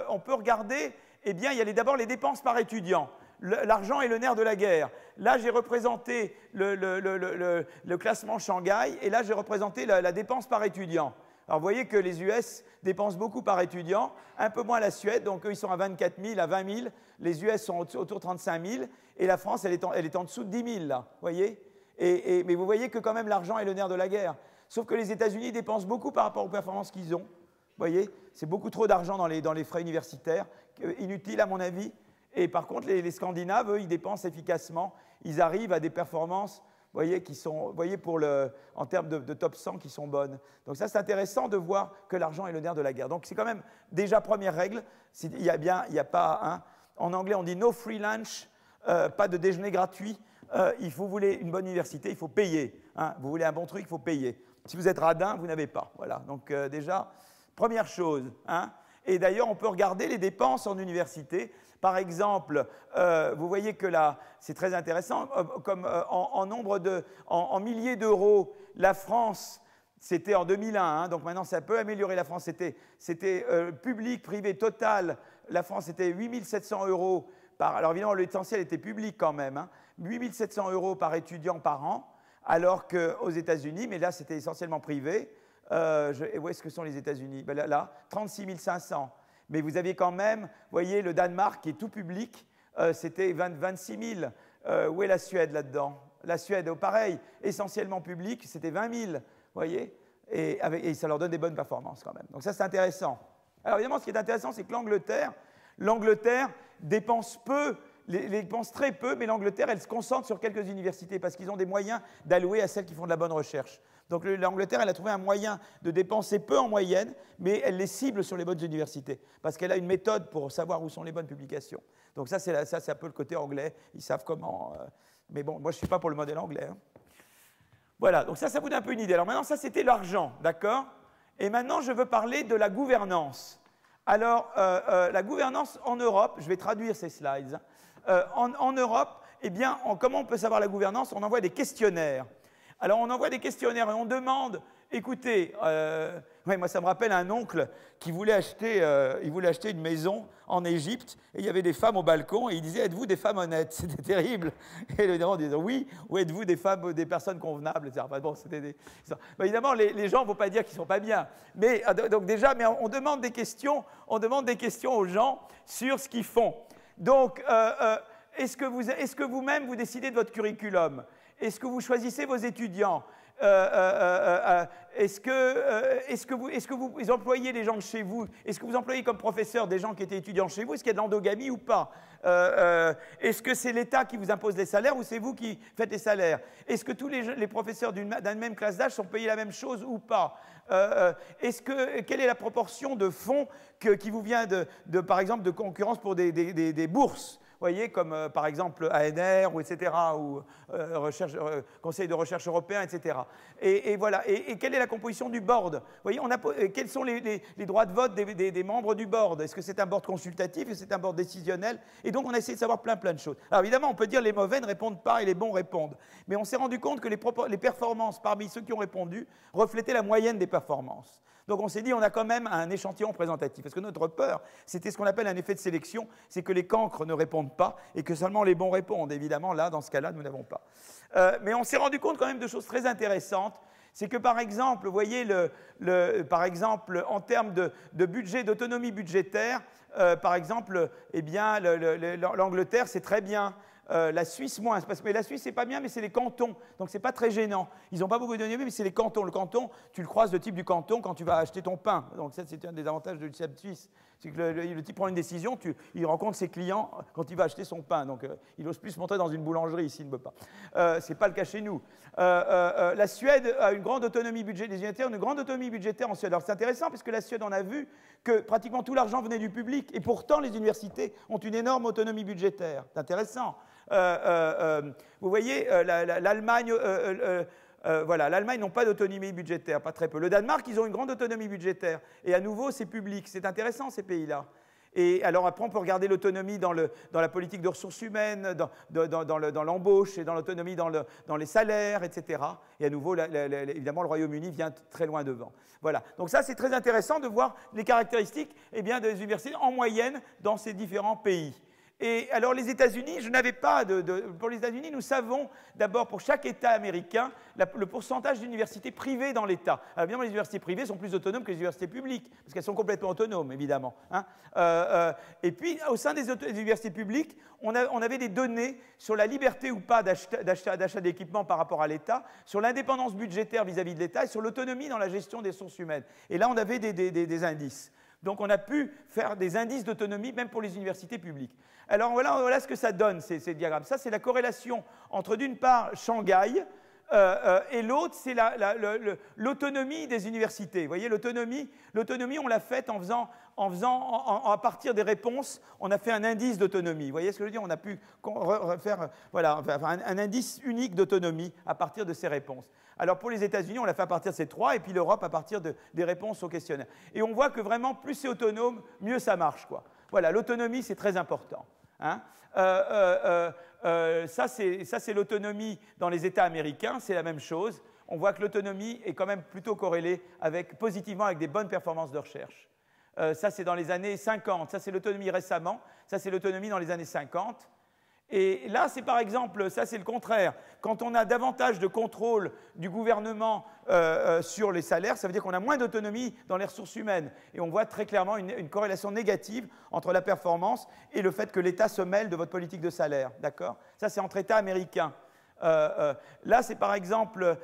on peut regarder, eh bien, il y a d'abord les dépenses par étudiant. L'argent est le nerf de la guerre. Là, j'ai représenté le classement Shanghai, et là, j'ai représenté la dépense par étudiant. Alors, vous voyez que les US dépensent beaucoup par étudiant, un peu moins la Suède, donc eux, ils sont à 24 000, à 20 000. Les US sont autour de 35 000, et la France, elle est en dessous de 10 000, là, vous voyez? Mais vous voyez que quand même, l'argent est le nerf de la guerre. Sauf que les États-Unis dépensent beaucoup par rapport aux performances qu'ils ont. Vous voyez? C'est beaucoup trop d'argent dans les frais universitaires, inutile à mon avis. Et par contre, les Scandinaves, eux, ils dépensent efficacement. Ils arrivent à des performances, vous voyez, en termes de top 100 qui sont bonnes. Donc ça, c'est intéressant de voir que l'argent est le nerf de la guerre. Donc c'est quand même déjà première règle. Il y a pas un. En anglais, on dit no free lunch, pas de déjeuner gratuit. Vous voulez une bonne université, il faut payer. Hein. Vous voulez un bon truc, il faut payer. Si vous êtes radin, vous n'avez pas. Voilà. Donc déjà, première chose. Hein. Et d'ailleurs, on peut regarder les dépenses en université. Par exemple, vous voyez que là, c'est très intéressant, comme en milliers d'euros, la France, c'était en 2001, hein, donc maintenant ça peut améliorer la France, c'était public, privé, total, la France c'était 8 700 € par, alors évidemment l'essentiel était public quand même, hein, 8 700 € par étudiant par an, alors qu'aux États-Unis, mais là c'était essentiellement privé, où est-ce que sont les États-Unis? Ben là, 36 500. Mais vous aviez quand même, vous voyez, le Danemark qui est tout public, c'était 26 000. Où est la Suède là-dedans? La Suède, pareil, essentiellement public, c'était 20 000, vous voyez, et ça leur donne des bonnes performances quand même. Donc ça, c'est intéressant. Alors évidemment, ce qui est intéressant, c'est que l'Angleterre, l'Angleterre dépense peu, dépense très peu, mais l'Angleterre, elle se concentre sur quelques universités parce qu'ils ont des moyens d'allouer à celles qui font de la bonne recherche. Donc l'Angleterre, elle a trouvé un moyen de dépenser peu en moyenne, mais elle les cible sur les bonnes universités, parce qu'elle a une méthode pour savoir où sont les bonnes publications. Donc ça, c'est un peu le côté anglais, ils savent comment... mais bon, moi, je ne suis pas pour le modèle anglais. Hein. Voilà, donc ça vous donne un peu une idée. Alors maintenant, ça, c'était l'argent, d'accord? Et maintenant, je veux parler de la gouvernance. Alors, la gouvernance en Europe, je vais traduire ces slides. En Europe, eh bien, comment on peut savoir la gouvernance? On envoie des questionnaires. Alors, on envoie des questionnaires et on demande, écoutez, ouais, moi, ça me rappelle un oncle qui voulait acheter une maison en Égypte, et il y avait des femmes au balcon, et il disait, êtes-vous des femmes honnêtes? C'était terrible. Et évidemment, on disait, oui, ou êtes-vous des personnes convenables, etc. Enfin, bon, c'était des... Ben, évidemment, les gens ne vont pas dire qu'ils ne sont pas bien. Mais, donc déjà, mais on demande des questions aux gens sur ce qu'ils font. Donc, est-ce que vous-même, vous décidez de votre curriculum? Est-ce que vous choisissez vos étudiants? Est-ce que vous employez les gens de chez vous? Est-ce que vous employez comme professeur des gens qui étaient étudiants chez vous? Est-ce qu'il y a de l'endogamie ou pas? Est-ce que c'est l'État qui vous impose les salaires ou c'est vous qui faites les salaires? Est-ce que tous les professeurs d'une même classe d'âge sont payés la même chose ou pas? Quelle est la proportion de fonds qui vous vient par exemple, de concurrence pour des bourses? Vous voyez, comme par exemple ANR, ou etc., ou Conseil de recherche européen, etc. Et voilà. Et quelle est la composition du board? Vous voyez, quels sont les droits de vote des membres du board? Est-ce que c'est un board consultatif? Est-ce que c'est un board décisionnel? Et donc, on a essayé de savoir plein de choses. Alors, évidemment, on peut dire les mauvais ne répondent pas et les bons répondent. Mais on s'est rendu compte que les performances parmi ceux qui ont répondu reflétaient la moyenne des performances. Donc on s'est dit, on a quand même un échantillon représentatif. Parce que notre peur, c'était ce qu'on appelle un effet de sélection, c'est que les cancres ne répondent pas et que seulement les bons répondent. Évidemment, là, dans ce cas-là, nous n'avons pas. Mais on s'est rendu compte quand même de choses très intéressantes. C'est que, par exemple, vous voyez, par exemple, en termes de budget, d'autonomie budgétaire, par exemple, eh bien, l'Angleterre, c'est très bien. La Suisse moins, mais la Suisse c'est pas bien, mais c'est les cantons, donc c'est pas très gênant. Ils n'ont pas beaucoup d'autonomie, mais c'est les cantons. Le canton, tu le croises le type du canton quand tu vas acheter ton pain. Donc ça c'est un des avantages du système suisse, c'est que le type prend une décision, il rencontre ses clients quand il va acheter son pain. Donc il n'ose plus se montrer dans une boulangerie s'il ne veut pas. C'est pas le cas chez nous. La Suède a une grande autonomie budgétaire, en Suède. Alors c'est intéressant parce que la Suède, on a vu que pratiquement tout l'argent venait du public, et pourtant les universités ont une énorme autonomie budgétaire. C'est intéressant. Vous voyez, l'Allemagne, voilà, l'Allemagne n'ont pas d'autonomie budgétaire, pas très peu. Le Danemark, ils ont une grande autonomie budgétaire. Et à nouveau, c'est public. C'est intéressant, ces pays-là. Et alors après, on peut regarder l'autonomie dans la politique de ressources humaines, dans l'embauche et dans l'autonomie dans les salaires, etc. Et à nouveau, évidemment, le Royaume-Uni vient très loin devant. Voilà. Donc ça, c'est très intéressant de voir les caractéristiques bien, des universités en moyenne dans ces différents pays. Et alors les États-Unis, je n'avais pas pour les États-Unis, nous savons d'abord pour chaque État américain le pourcentage d'universités privées dans l'État. Alors évidemment, les universités privées sont plus autonomes que les universités publiques, parce qu'elles sont complètement autonomes, évidemment. Hein. Et puis, au sein des universités publiques, on avait des données sur la liberté ou pas d'achat d'équipement par rapport à l'État, sur l'indépendance budgétaire vis-à-vis de l'État et sur l'autonomie dans la gestion des ressources humaines. Et là, on avait des indices. Donc on a pu faire des indices d'autonomie même pour les universités publiques. Alors voilà ce que ça donne, ces diagrammes. Ça, c'est la corrélation entre, d'une part, Shanghai, et l'autre, c'est l'autonomie des universités. Vous voyez, l'autonomie, on l'a faite à partir des réponses, on a fait un indice d'autonomie. Vous voyez ce que je veux dire? On a pu refaire un indice unique d'autonomie à partir de ces réponses. Alors pour les États-Unis, on l'a fait à partir de ces trois, et puis l'Europe à partir des réponses au questionnaire. Et on voit que vraiment, plus c'est autonome, mieux ça marche, quoi. Voilà, l'autonomie, c'est très important. Hein. Ça, c'est l'autonomie dans les États américains, c'est la même chose. On voit que l'autonomie est quand même plutôt corrélée positivement avec des bonnes performances de recherche. Ça, c'est dans les années 50. Ça, c'est l'autonomie récemment. Ça, c'est l'autonomie dans les années 50. Et là, c'est par exemple, ça c'est le contraire. Quand on a davantage de contrôle du gouvernement sur les salaires, ça veut dire qu'on a moins d'autonomie dans les ressources humaines. Et on voit très clairement une corrélation négative entre la performance et le fait que l'État se mêle de votre politique de salaire. D'accord? Ça, c'est entre États américains. Là, c'est par exemple...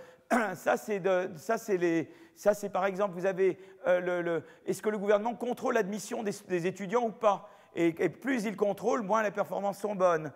Ça, c'est par exemple, vous avez est-ce que le gouvernement contrôle l'admission des étudiants ou pas? Et plus ils contrôlent, moins les performances sont bonnes.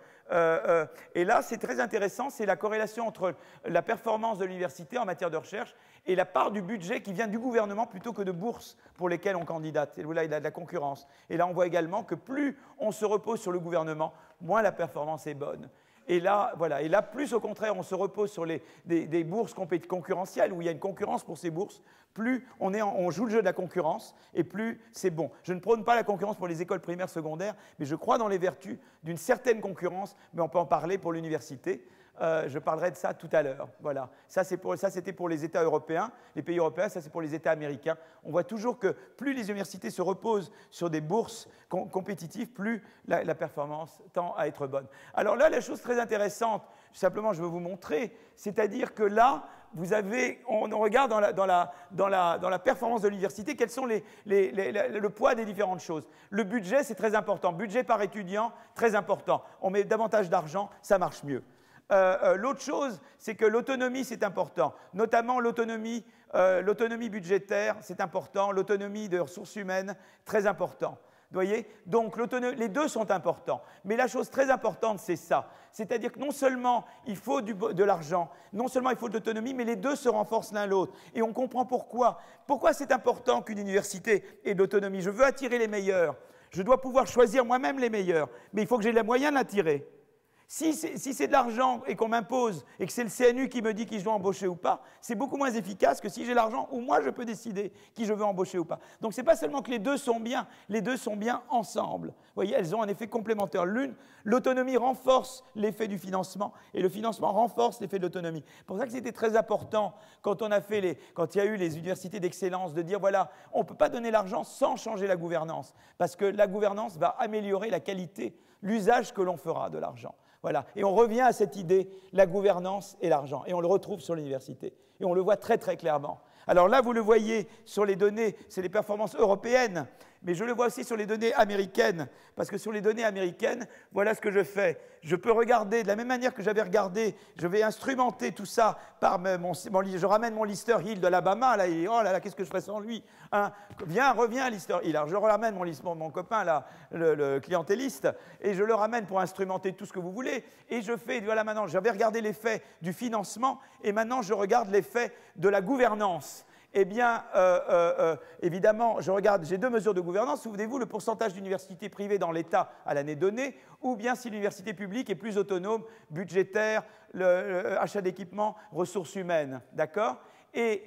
Et là, c'est très intéressant, c'est la corrélation entre la performance de l'université en matière de recherche et la part du budget qui vient du gouvernement plutôt que de bourses pour lesquelles on candidate. Et là, il y a de la concurrence. Et là, on voit également que plus on se repose sur le gouvernement, moins la performance est bonne. Et là, voilà. Et là, plus au contraire, on se repose sur des bourses concurrentielles, où il y a une concurrence pour ces bourses, plus on joue le jeu de la concurrence, et plus c'est bon. Je ne prône pas la concurrence pour les écoles primaires, secondaires, mais je crois dans les vertus d'une certaine concurrence, mais on peut en parler pour l'université. Je parlerai de ça tout à l'heure. Voilà. Ça, c'était pour les États européens, les pays européens, ça c'est pour les États américains. On voit toujours que plus les universités se reposent sur des bourses compétitives, plus la performance tend à être bonne. Alors là, la chose très intéressante, simplement je veux vous montrer, c'est-à-dire que là, on regarde dans la performance de l'université, quels sont le poids des différentes choses. Le budget, c'est très important. Budget par étudiant, très important. On met davantage d'argent, ça marche mieux. L'autre chose, c'est que l'autonomie, c'est important, notamment l'autonomie budgétaire, c'est important, l'autonomie de ressources humaines, très important. Vous voyez? Donc, les deux sont importants. Mais la chose très importante, c'est ça. C'est-à-dire que non seulement il faut de l'argent, non seulement il faut de l'autonomie, mais les deux se renforcent l'un l'autre. Et on comprend pourquoi. Pourquoi c'est important qu'une université ait de l'autonomie? Je veux attirer les meilleurs. Je dois pouvoir choisir moi-même les meilleurs. Mais il faut que j'ai les moyens d'attirer. Si c'est de l'argent et qu'on m'impose et que c'est le CNU qui me dit qui je dois embaucher ou pas, c'est beaucoup moins efficace que si j'ai l'argent où moi je peux décider qui je veux embaucher ou pas. Donc ce n'est pas seulement que les deux sont bien ensemble. Vous voyez, elles ont un effet complémentaire. L'autonomie renforce l'effet du financement et le financement renforce l'effet de l'autonomie. C'est pour ça que c'était très important quand il y a eu les universités d'excellence de dire voilà, on ne peut pas donner l'argent sans changer la gouvernance parce que la gouvernance va améliorer la qualité, l'usage que l'on fera de l'argent. Voilà. Et on revient à cette idée, la gouvernance et l'argent. Et on le retrouve sur l'université. Et on le voit très très clairement. Alors là, vous le voyez sur les données, c'est les performances européennes, mais je le vois aussi sur les données américaines, parce que sur les données américaines, voilà ce que je fais. Je peux regarder, de la même manière que j'avais regardé, je vais instrumenter tout ça par je ramène mon Lister Hill de l'Alabama, là, oh là là, qu'est-ce que je ferais sans lui hein? Reviens Lister Hill. Alors je ramène mon copain, là, le clientéliste, et je le ramène pour instrumenter tout ce que vous voulez, et je fais, voilà maintenant, j'avais regardé l'effet du financement, et maintenant je regarde l'effet de la gouvernance. Eh bien, évidemment, j'ai deux mesures de gouvernance. Souvenez-vous, le pourcentage d'universités privées dans l'État à l'année donnée, ou bien si l'université publique est plus autonome, budgétaire, achat d'équipements, ressources humaines. D'accord? Et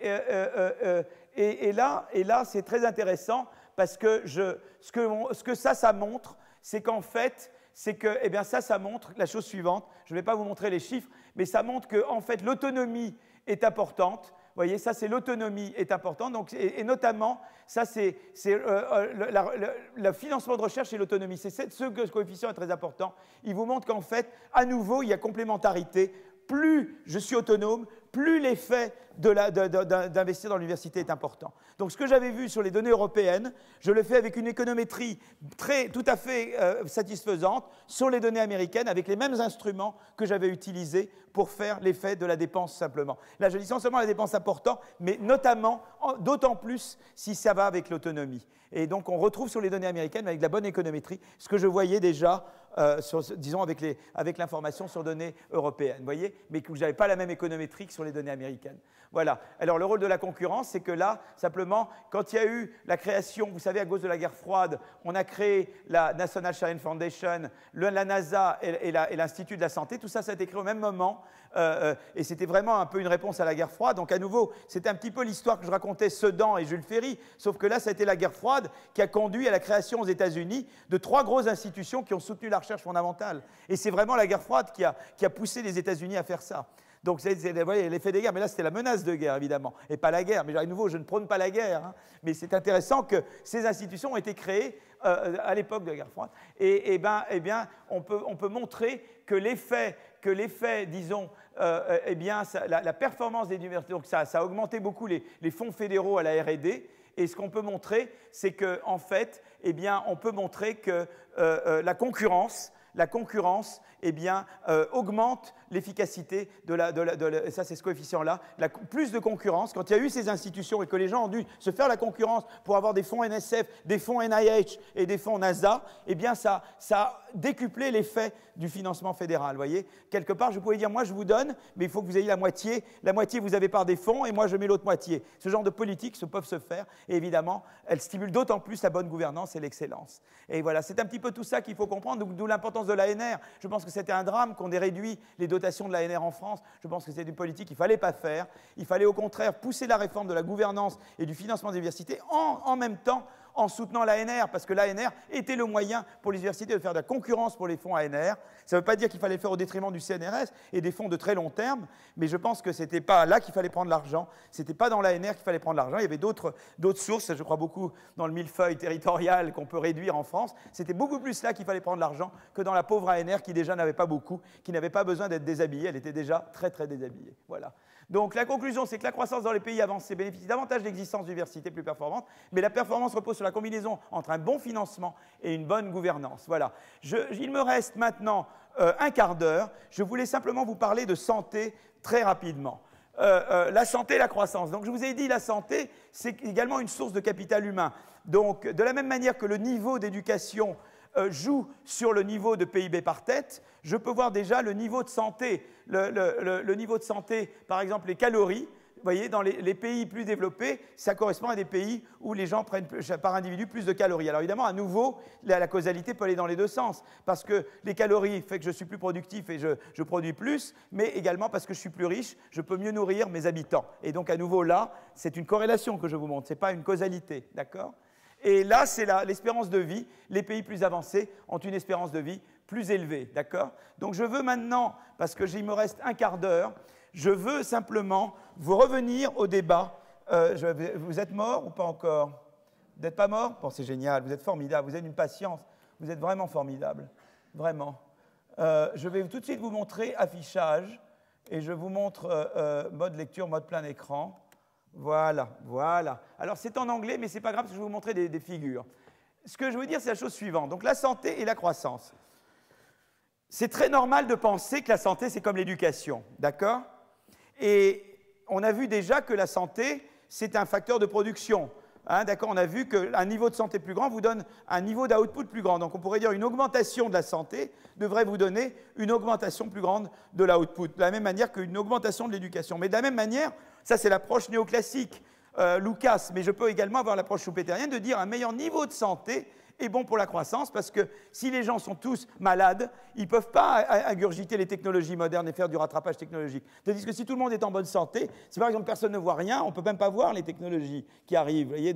là, c'est très intéressant parce que ce que ça montre, c'est qu'en fait, ça montre la chose suivante. Je ne vais pas vous montrer les chiffres, mais ça montre que, en fait, l'autonomie est importante. Vous voyez, ça, c'est l'autonomie est importante. Donc, et notamment, ça, c'est le financement de recherche et l'autonomie. Ce coefficient est très important. Il vous montre qu'en fait, à nouveau, il y a complémentarité. Plus je suis autonome, plus l'effet d'investir dans l'université est important. Donc ce que j'avais vu sur les données européennes, je le fais avec une économétrie tout à fait satisfaisante sur les données américaines, avec les mêmes instruments que j'avais utilisés pour faire l'effet de la dépense simplement. Là, je dis non seulement la dépense importante, mais notamment, d'autant plus si ça va avec l'autonomie. Et donc on retrouve sur les données américaines, avec de la bonne économétrie, ce que je voyais déjà disons avec l'information sur données européennes, voyez, mais que vous n'avez pas la même économétrie que sur les données américaines. Voilà. Alors le rôle de la concurrence, c'est que là, simplement, quand il y a eu la création, vous savez, à cause de la guerre froide, on a créé la National Science Foundation, la NASA et l'Institut de la Santé, tout ça, ça a été créé au même moment, et c'était vraiment un peu une réponse à la guerre froide. Donc à nouveau, c'était un petit peu l'histoire que je racontais Sedan et Jules Ferry, sauf que là, ça a été la guerre froide qui a conduit à la création aux États-Unis de 3 grosses institutions qui ont soutenu la recherche fondamentale. Et c'est vraiment la guerre froide qui a poussé les États-Unis à faire ça. Donc c'est l'effet des guerres, mais là c'était la menace de guerre évidemment, et pas la guerre. Mais à nouveau, je ne prône pas la guerre, hein, mais c'est intéressant que ces institutions ont été créées à l'époque de la guerre froide. Et bien, on peut montrer que l'effet, disons, la performance des universités, donc ça a augmenté beaucoup les fonds fédéraux à la R&D. Et ce qu'on peut montrer, c'est qu'en fait, on peut montrer que la concurrence la concurrence eh bien, augmente l'efficacité et ça c'est ce coefficient-là, plus de concurrence, quand il y a eu ces institutions et que les gens ont dû se faire la concurrence pour avoir des fonds NSF, des fonds NIH et des fonds NASA, eh bien ça a décuplé l'effet du financement fédéral, voyez. Quelque part, je pouvais dire, moi je vous donne, mais il faut que vous ayez la moitié vous avez par des fonds et moi je mets l'autre moitié. Ce genre de politiques peuvent se faire et évidemment, elles stimulent d'autant plus la bonne gouvernance et l'excellence. Et voilà, c'est un petit peu tout ça qu'il faut comprendre, d'où l'importance de l'ANR. Je pense que c'était un drame qu'on ait réduit les dotations de l'ANR en France. Je pense que c'était une politique qu'il ne fallait pas faire. Il fallait au contraire pousser la réforme de la gouvernance et du financement des universités en même temps en soutenant l'ANR, parce que l'ANR était le moyen pour les universités de faire de la concurrence pour les fonds ANR. Ça ne veut pas dire qu'il fallait le faire au détriment du CNRS et des fonds de très long terme, mais je pense que ce n'était pas là qu'il fallait prendre l'argent, ce n'était pas dans l'ANR qu'il fallait prendre l'argent, il y avait d'autres sources, je crois beaucoup dans le millefeuille territorial qu'on peut réduire en France, c'était beaucoup plus là qu'il fallait prendre l'argent que dans la pauvre ANR qui déjà n'avait pas beaucoup, qui n'avait pas besoin d'être déshabillée, elle était déjà très très déshabillée. Voilà. Donc la conclusion, c'est que la croissance dans les pays avancés bénéficie davantage de l'existence d'universités plus performantes, mais la performance repose sur la combinaison entre un bon financement et une bonne gouvernance. Voilà. Il me reste maintenant un quart d'heure. Je voulais simplement vous parler de santé très rapidement. La santé et la croissance. Donc je vous ai dit, la santé, c'est également une source de capital humain. Donc de la même manière que le niveau d'éducation joue sur le niveau de PIB par tête, je peux voir déjà le niveau de santé. Le niveau de santé, par exemple les calories, vous voyez, dans les pays plus développés, ça correspond à des pays où les gens prennent par individu plus de calories. Alors évidemment, à nouveau, la causalité peut aller dans les deux sens, parce que les calories font que je suis plus productif et je produis plus, mais également parce que je suis plus riche, je peux mieux nourrir mes habitants. Et donc à nouveau là, c'est une corrélation que je vous montre, ce n'est pas une causalité, d'accord ? Et là, c'est l'espérance de vie. Les pays plus avancés ont une espérance de vie plus élevée, d'accord ? Donc je veux maintenant, parce qu'il me reste un quart d'heure, je veux simplement vous revenir au débat. Vous êtes mort ou pas encore? Vous n'êtes pas mort? Bon, c'est génial, vous êtes formidable, vous avez une patience, vous êtes vraiment formidable, vraiment. Je vais tout de suite vous montrer affichage, et je vous montre mode lecture, mode plein écran. Voilà, voilà. Alors c'est en anglais, mais ce n'est pas grave, parce que je vais vous montrer des figures. Ce que je veux dire, c'est la chose suivante. Donc la santé et la croissance. C'est très normal de penser que la santé, c'est comme l'éducation, d'accord? Et on a vu déjà que la santé, c'est un facteur de production. Hein, d'accord, on a vu qu'un niveau de santé plus grand vous donne un niveau d'output plus grand. Donc on pourrait dire une augmentation de la santé devrait vous donner une augmentation plus grande de l'output, de la même manière qu'une augmentation de l'éducation. Mais de la même manière, ça c'est l'approche néoclassique, Lucas, mais je peux également avoir l'approche schumpeterienne de dire un meilleur niveau de santé est bon pour la croissance, parce que si les gens sont tous malades, ils ne peuvent pas ingurgiter les technologies modernes et faire du rattrapage technologique. Tandis que si tout le monde est en bonne santé, si par exemple personne ne voit rien, on ne peut même pas voir les technologies qui arrivent. Voyez,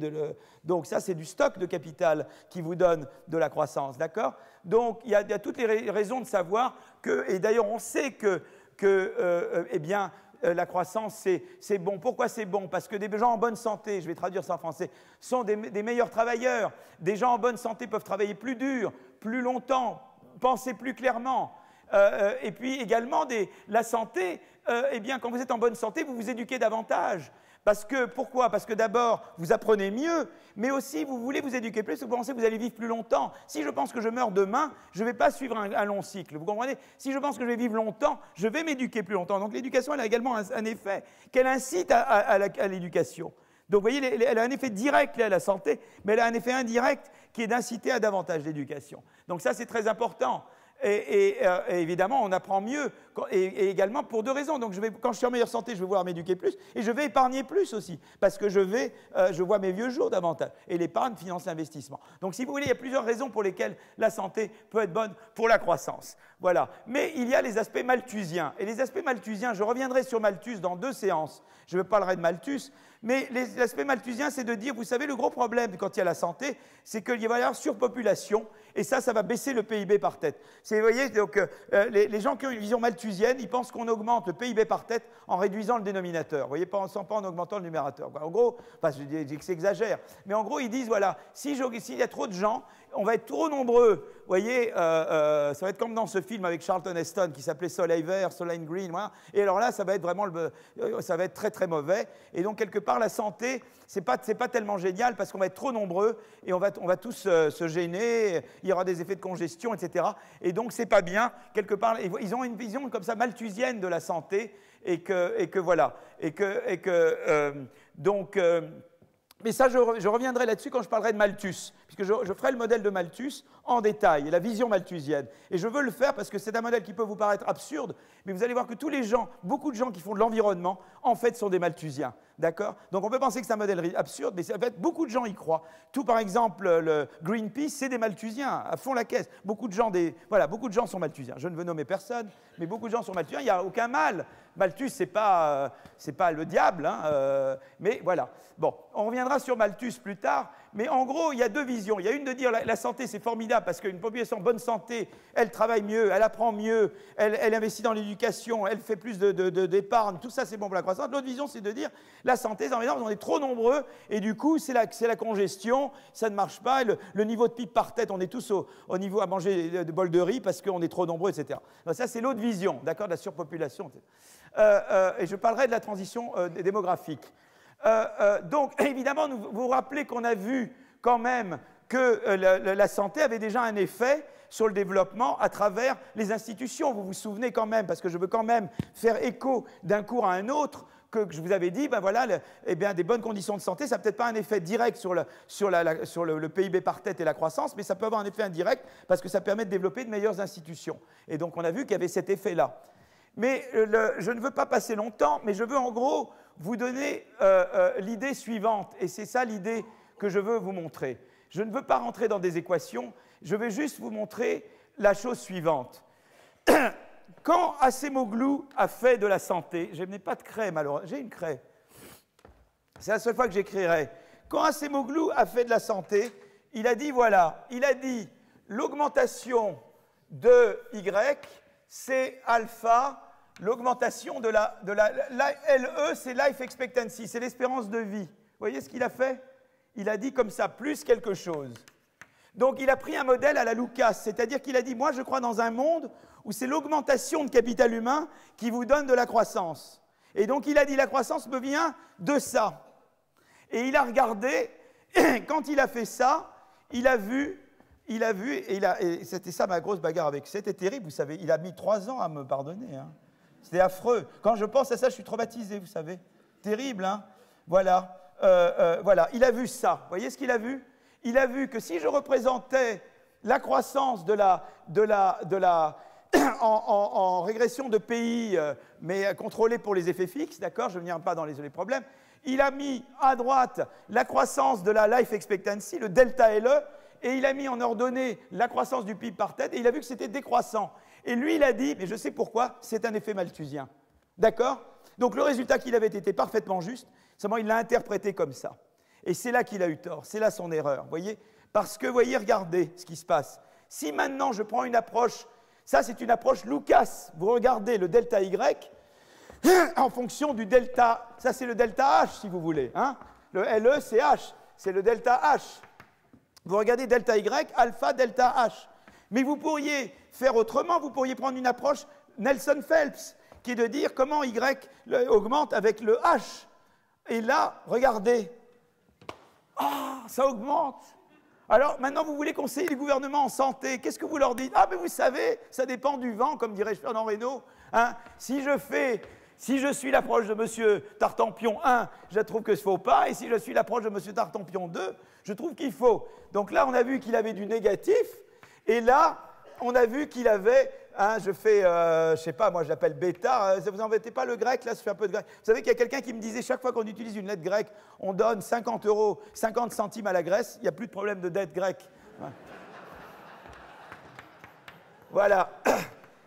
donc ça, c'est du stock de capital qui vous donne de la croissance, d'accord? Donc il y a toutes les raisons de savoir que, et d'ailleurs on sait que eh bien, la croissance, c'est bon. Pourquoi c'est bon? Parce que des gens en bonne santé, je vais traduire ça en français, sont des meilleurs travailleurs. Des gens en bonne santé peuvent travailler plus dur, plus longtemps, penser plus clairement. Et puis également, la santé, eh bien, quand vous êtes en bonne santé, vous vous éduquez davantage. Pourquoi? Parce que d'abord, vous apprenez mieux, mais aussi vous voulez vous éduquer plus, vous pensez que vous allez vivre plus longtemps. Si je pense que je meurs demain, je ne vais pas suivre un long cycle, vous comprenez? Si je pense que je vais vivre longtemps, je vais m'éduquer plus longtemps. Donc l'éducation, elle a également un effet qu'elle incite à l'éducation. Donc vous voyez, elle a un effet direct là, à la santé, mais elle a un effet indirect qui est d'inciter à davantage d'éducation. Donc ça, c'est très important. Et évidemment, on apprend mieux, et également pour deux raisons. Donc, quand je suis en meilleure santé, je vais vouloir m'éduquer plus, et je vais épargner plus aussi, parce que je vois mes vieux jours davantage. Et l'épargne finance l'investissement. Donc, si vous voulez, il y a plusieurs raisons pour lesquelles la santé peut être bonne pour la croissance. Voilà. Mais il y a les aspects malthusiens. Et les aspects malthusiens, je reviendrai sur Malthus dans 2 séances. Je ne parlerai de Malthus. Mais l'aspect malthusien, c'est de dire, vous savez, le gros problème quand il y a la santé, c'est qu'il va y avoir surpopulation, et ça va baisser le PIB par tête. Vous voyez, donc, les gens qui ont une vision malthusienne, ils pensent qu'on augmente le PIB par tête en réduisant le dénominateur. Vous voyez, pas en augmentant le numérateur. En gros, enfin, je dis que c'est exagère, mais en gros, ils disent, voilà, s'il y a trop de gens, on va être trop nombreux voyez, ça va être comme dans ce film avec Charlton Heston qui s'appelait Soleil Vert, Soleil Green, voilà. Et alors là, ça va être vraiment, ça va être très très mauvais. Et donc quelque part, la santé, c'est pas tellement génial parce qu'on va être trop nombreux et on va tous se gêner. Il y aura des effets de congestion, etc. Et donc c'est pas bien. Quelque part, ils ont une vision comme ça malthusienne de la santé et que voilà. Mais ça, je reviendrai là-dessus quand je parlerai de Malthus, puisque je ferai le modèle de Malthus en détail, la vision malthusienne. Et je veux le faire parce que c'est un modèle qui peut vous paraître absurde, mais vous allez voir que tous les gens, beaucoup de gens qui font de l'environnement, en fait, sont des malthusiens. D'accord? Donc on peut penser que c'est un modèle absurde, mais en fait, beaucoup de gens y croient. Tout, par exemple, le Greenpeace, c'est des malthusiens, à fond la caisse. Beaucoup de gens sont malthusiens. Je ne veux nommer personne, mais beaucoup de gens sont malthusiens. Il n'y a aucun mal. Malthus, c'est pas le diable, hein, mais voilà. Bon, on reviendra sur Malthus plus tard, mais en gros, il y a deux visions. Il y a une de dire la santé, c'est formidable parce qu'une population en bonne santé, elle travaille mieux, elle apprend mieux, elle investit dans l'éducation, elle fait plus d'épargne, tout ça, c'est bon pour la croissance. L'autre vision, c'est de dire la santé, on est trop nombreux et du coup, c'est la congestion, ça ne marche pas, le niveau de PIB par tête, on est tous au niveau à manger de bol de riz parce qu'on est trop nombreux, etc. Donc ça, c'est l'autre vision, d'accord, de la surpopulation, etc. Et je parlerai de la transition démographique. Donc, évidemment, vous vous rappelez qu'on a vu quand même que la santé avait déjà un effet sur le développement à travers les institutions. Vous vous souvenez quand même, parce que je veux quand même faire écho d'un cours à un autre, que je vous avais dit, ben voilà, des bonnes conditions de santé, ça n'a peut-être pas un effet direct sur le PIB par tête et la croissance, mais ça peut avoir un effet indirect parce que ça permet de développer de meilleures institutions. Et donc, on a vu qu'il y avait cet effet-là. Mais je ne veux pas passer longtemps, mais je veux en gros vous donner l'idée suivante, et c'est ça l'idée que je veux vous montrer. Je ne veux pas rentrer dans des équations, je vais juste vous montrer la chose suivante. Quand Acemoglu a fait de la santé, je n'ai pas de craie malheureusement, j'ai une craie, c'est la seule fois que j'écrirai. Quand Acemoglu a fait de la santé, il a dit voilà, l'augmentation de Y, c'est alpha, l'augmentation de la LE, c'est life expectancy, c'est l'espérance de vie. Vous voyez ce qu'il a fait? Il a dit comme ça, plus quelque chose. Donc il a pris un modèle à la Lucas, c'est-à-dire qu'il a dit, moi je crois dans un monde où c'est l'augmentation de capital humain qui vous donne de la croissance. Et donc il a dit, la croissance me vient de ça. Et il a regardé, quand il a fait ça, il a vu, et c'était ça ma grosse bagarre avec. C'était terrible, vous savez. Il a mis 3 ans à me pardonner. Hein. C'était affreux. Quand je pense à ça, je suis traumatisé, vous savez. Terrible, hein. Voilà. Voilà. Il a vu ça. Vous voyez ce qu'il a vu? Il a vu que si je représentais la croissance en régression de pays, mais contrôlée pour les effets fixes, d'accord? Je ne viens pas dans les problèmes. Il a mis à droite la croissance de la life expectancy, le delta LE, et il a mis en ordonnée la croissance du PIB par tête, et il a vu que c'était décroissant. Et lui, il a dit, mais je sais pourquoi, c'est un effet malthusien. D'accord? Donc le résultat qu'il avait été parfaitement juste, seulement il l'a interprété comme ça. Et c'est là qu'il a eu tort, c'est là son erreur, voyez? Parce que, voyez, regardez ce qui se passe. Si maintenant je prends une approche, ça c'est une approche Lucas, vous regardez le delta Y, en fonction du delta, ça c'est le delta H si vous voulez, hein? Le LE c'est H, c'est le delta H. Vous regardez delta Y, alpha, delta H. Mais vous pourriez faire autrement, vous pourriez prendre une approche Nelson-Phelps, qui est de dire comment Y augmente avec le H. Et là, regardez, ça augmente. Alors maintenant, vous voulez conseiller les gouvernements en santé, qu'est-ce que vous leur dites? Ah, mais vous savez, ça dépend du vent, comme dirait Fernand Reynaud. Hein? Si je suis l'approche de M. Tartampion 1, je trouve que ce ne faut pas, et si je suis l'approche de M. Tartampion 2, je trouve qu'il faut. Donc là, on a vu qu'il avait du négatif, et là, on a vu qu'il avait, je ne sais pas, moi je l'appelle bêta, vous embêtez pas le grec, là, je fais un peu de grec. Vous savez qu'il y a quelqu'un qui me disait, chaque fois qu'on utilise une lettre grecque, on donne 50 €, 50 centimes à la Grèce, il n'y a plus de problème de dette grecque. Ouais. Voilà.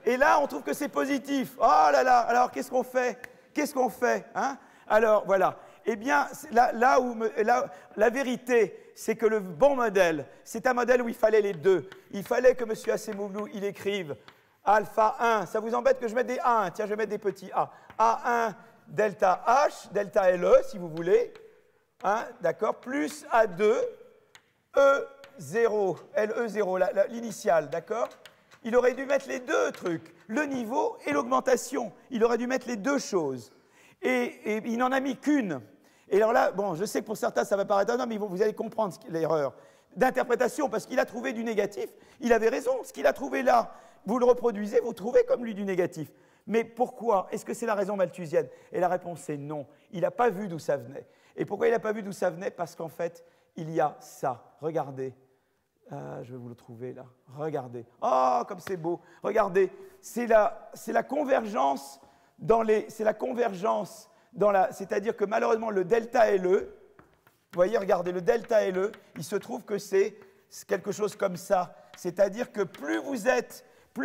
Et là, on trouve que c'est positif. Oh là là, alors qu'est-ce qu'on fait? Qu'est-ce qu'on fait, hein? Alors, voilà. Eh bien, la vérité, c'est que le bon modèle, c'est un modèle où il fallait les deux. Il fallait que M. Acemoglu, il écrive alpha 1. Ça vous embête que je mette des A1? Tiens, je vais mettre des petits A. A1, delta H, delta LE, si vous voulez. Hein, d'accord? Plus A2, E LE0, l'initiale, d'accord? Il aurait dû mettre les deux trucs, le niveau et l'augmentation. Il aurait dû mettre les deux choses. Et il n'en a mis qu'une. Et alors là, bon, je sais que pour certains, ça va paraître étonnant, mais vous allez comprendre l'erreur d'interprétation, parce qu'il a trouvé du négatif. Il avait raison. Ce qu'il a trouvé là, vous le reproduisez, vous trouvez comme lui du négatif. Mais pourquoi? Est-ce que c'est la raison malthusienne? Et la réponse est non. Il n'a pas vu d'où ça venait. Et pourquoi il n'a pas vu d'où ça venait? Parce qu'en fait, il y a ça. Regardez. Je vais vous le trouver là. Regardez. Oh, comme c'est beau. Regardez. C'est la convergence c'est-à-dire que malheureusement, le delta LE, vous voyez, regardez, le delta LE, il se trouve que c'est quelque chose comme ça. C'est-à-dire que plus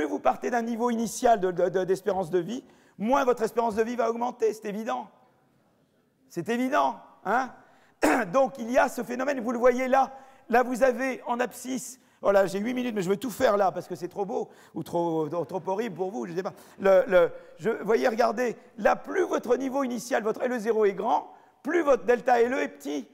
vous partez d'un niveau initial d'espérance de vie, moins votre espérance de vie va augmenter. C'est évident. C'est évident. Hein? Donc, il y a ce phénomène, vous le voyez là. Là, vous avez en abscisse, voilà, j'ai 8 minutes, mais je veux tout faire là, parce que c'est trop beau, ou trop horrible pour vous, je ne sais pas. Voyez, regardez, là, plus votre niveau initial, votre LE0 est grand, plus votre delta LE est petit.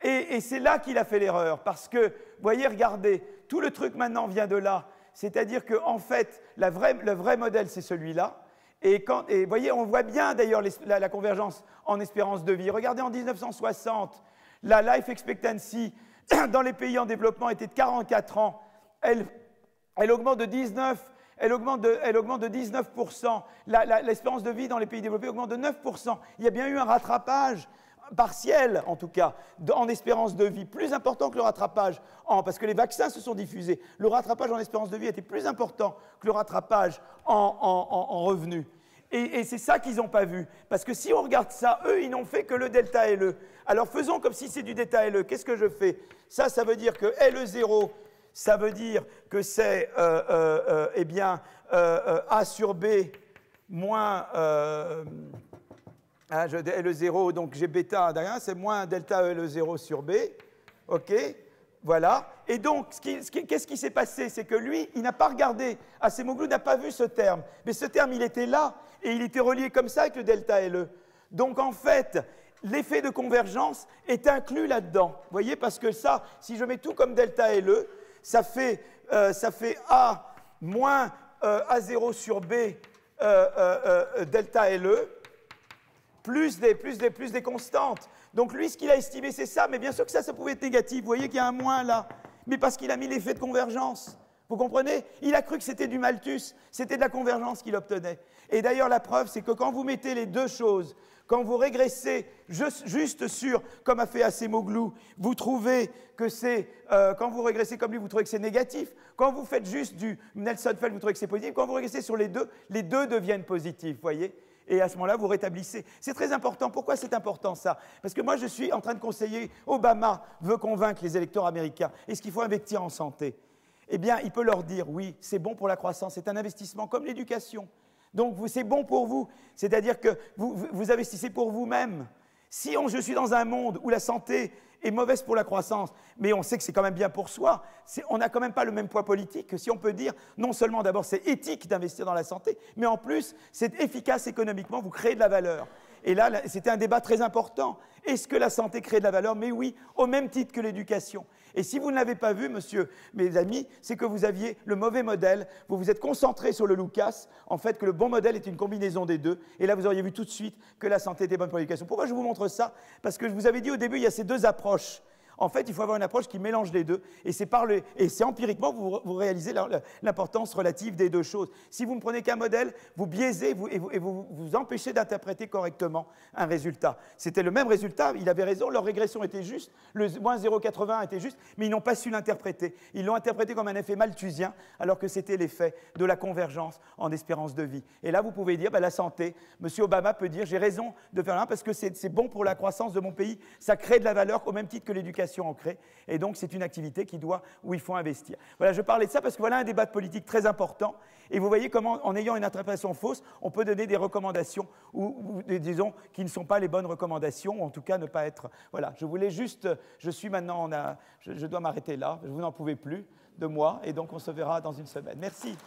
Et c'est là qu'il a fait l'erreur, parce que, voyez, regardez, tout le truc maintenant vient de là. C'est-à-dire qu'en fait, le vrai modèle, c'est celui-là. Et voyez, on voit bien d'ailleurs la convergence en espérance de vie. Regardez, en 1960, la life expectancy dans les pays en développement était de 44 ans. Elle augmente de 19%. Elle augmente de 19%. L'espérance de vie dans les pays développés augmente de 9%. Il y a bien eu un rattrapage partiel, en tout cas, en espérance de vie, plus important que le rattrapage, parce que les vaccins se sont diffusés. Le rattrapage en espérance de vie était plus important que le rattrapage en revenus. Et c'est ça qu'ils n'ont pas vu. Parce que si on regarde ça, eux, ils n'ont fait que le delta LE. Alors faisons comme si c'est du delta LE. Qu'est-ce que je fais? Ça veut dire que LE0, ça veut dire que c'est A sur B moins LE0, donc j'ai bêta, c'est moins delta LE0 sur B. OK? Voilà. Et donc, qu'est-ce qui s'est passé? C'est que lui, il n'a pas regardé. Acemoglu n'a pas vu ce terme. Mais ce terme, il était là, et il était relié comme ça avec le delta LE. Donc, en fait, l'effet de convergence est inclus là-dedans. Vous voyez, parce que ça, si je mets tout comme delta LE, ça fait A moins A0 sur B delta LE, plus des constantes. Donc lui, ce qu'il a estimé, c'est ça. Mais bien sûr que ça pouvait être négatif. Vous voyez qu'il y a un moins là. Mais parce qu'il a mis l'effet de convergence. Vous comprenez? Il a cru que c'était du malthus. C'était de la convergence qu'il obtenait. Et d'ailleurs, la preuve, c'est que quand vous mettez les deux choses, quand vous régressez juste sur, comme a fait Acemoglu, vous trouvez que c'est, quand vous régressez comme lui, vous trouvez que c'est négatif. Quand vous faites juste du Nelson-Feld, vous trouvez que c'est positif. Quand vous régressez sur les deux deviennent positifs, vous voyez? Et à ce moment-là, vous rétablissez. C'est très important. Pourquoi c'est important, ça? Parce que moi, je suis en train de conseiller, Obama veut convaincre les électeurs américains. Est-ce qu'il faut investir en santé? Eh bien, il peut leur dire, oui, c'est bon pour la croissance, c'est un investissement comme l'éducation. Donc, c'est bon pour vous. C'est-à-dire que vous investissez pour vous-même. Si je suis dans un monde où la santé est mauvaise pour la croissance, mais on sait que c'est quand même bien pour soi, on n'a quand même pas le même poids politique que si on peut dire, non seulement d'abord c'est éthique d'investir dans la santé, mais en plus c'est efficace économiquement, vous créez de la valeur. Et là, c'était un débat très important. Est-ce que la santé crée de la valeur? Mais oui, au même titre que l'éducation. Et si vous ne l'avez pas vu, monsieur, mes amis, c'est que vous aviez le mauvais modèle, vous vous êtes concentré sur le Lucas, en fait que le bon modèle est une combinaison des deux, et là vous auriez vu tout de suite que la santé était bonne pour l'éducation. Pourquoi je vous montre ça? Parce que je vous avais dit au début, il y a ces deux approches. En fait, il faut avoir une approche qui mélange les deux. Et c'est empiriquement que vous réalisez l'importance relative des deux choses. Si vous ne prenez qu'un modèle, vous biaisez et vous empêchez d'interpréter correctement un résultat. C'était le même résultat, il avait raison, leur régression était juste, le moins 0,81 était juste, mais ils n'ont pas su l'interpréter. Ils l'ont interprété comme un effet malthusien, alors que c'était l'effet de la convergence en espérance de vie. Et là, vous pouvez dire, la santé, M. Obama peut dire, j'ai raison de faire là parce que c'est bon pour la croissance de mon pays, ça crée de la valeur au même titre que l'éducation en crée, et donc c'est une activité où il faut investir. Voilà, je parlais de ça parce que voilà un débat de politique très important, et vous voyez comment, en ayant une interprétation fausse, on peut donner des recommandations, ou disons, qui ne sont pas les bonnes recommandations, ou en tout cas ne pas être... Voilà, je voulais juste... Je suis maintenant... je dois m'arrêter là, vous n'en pouvez plus de moi, et donc on se verra dans une semaine. Merci.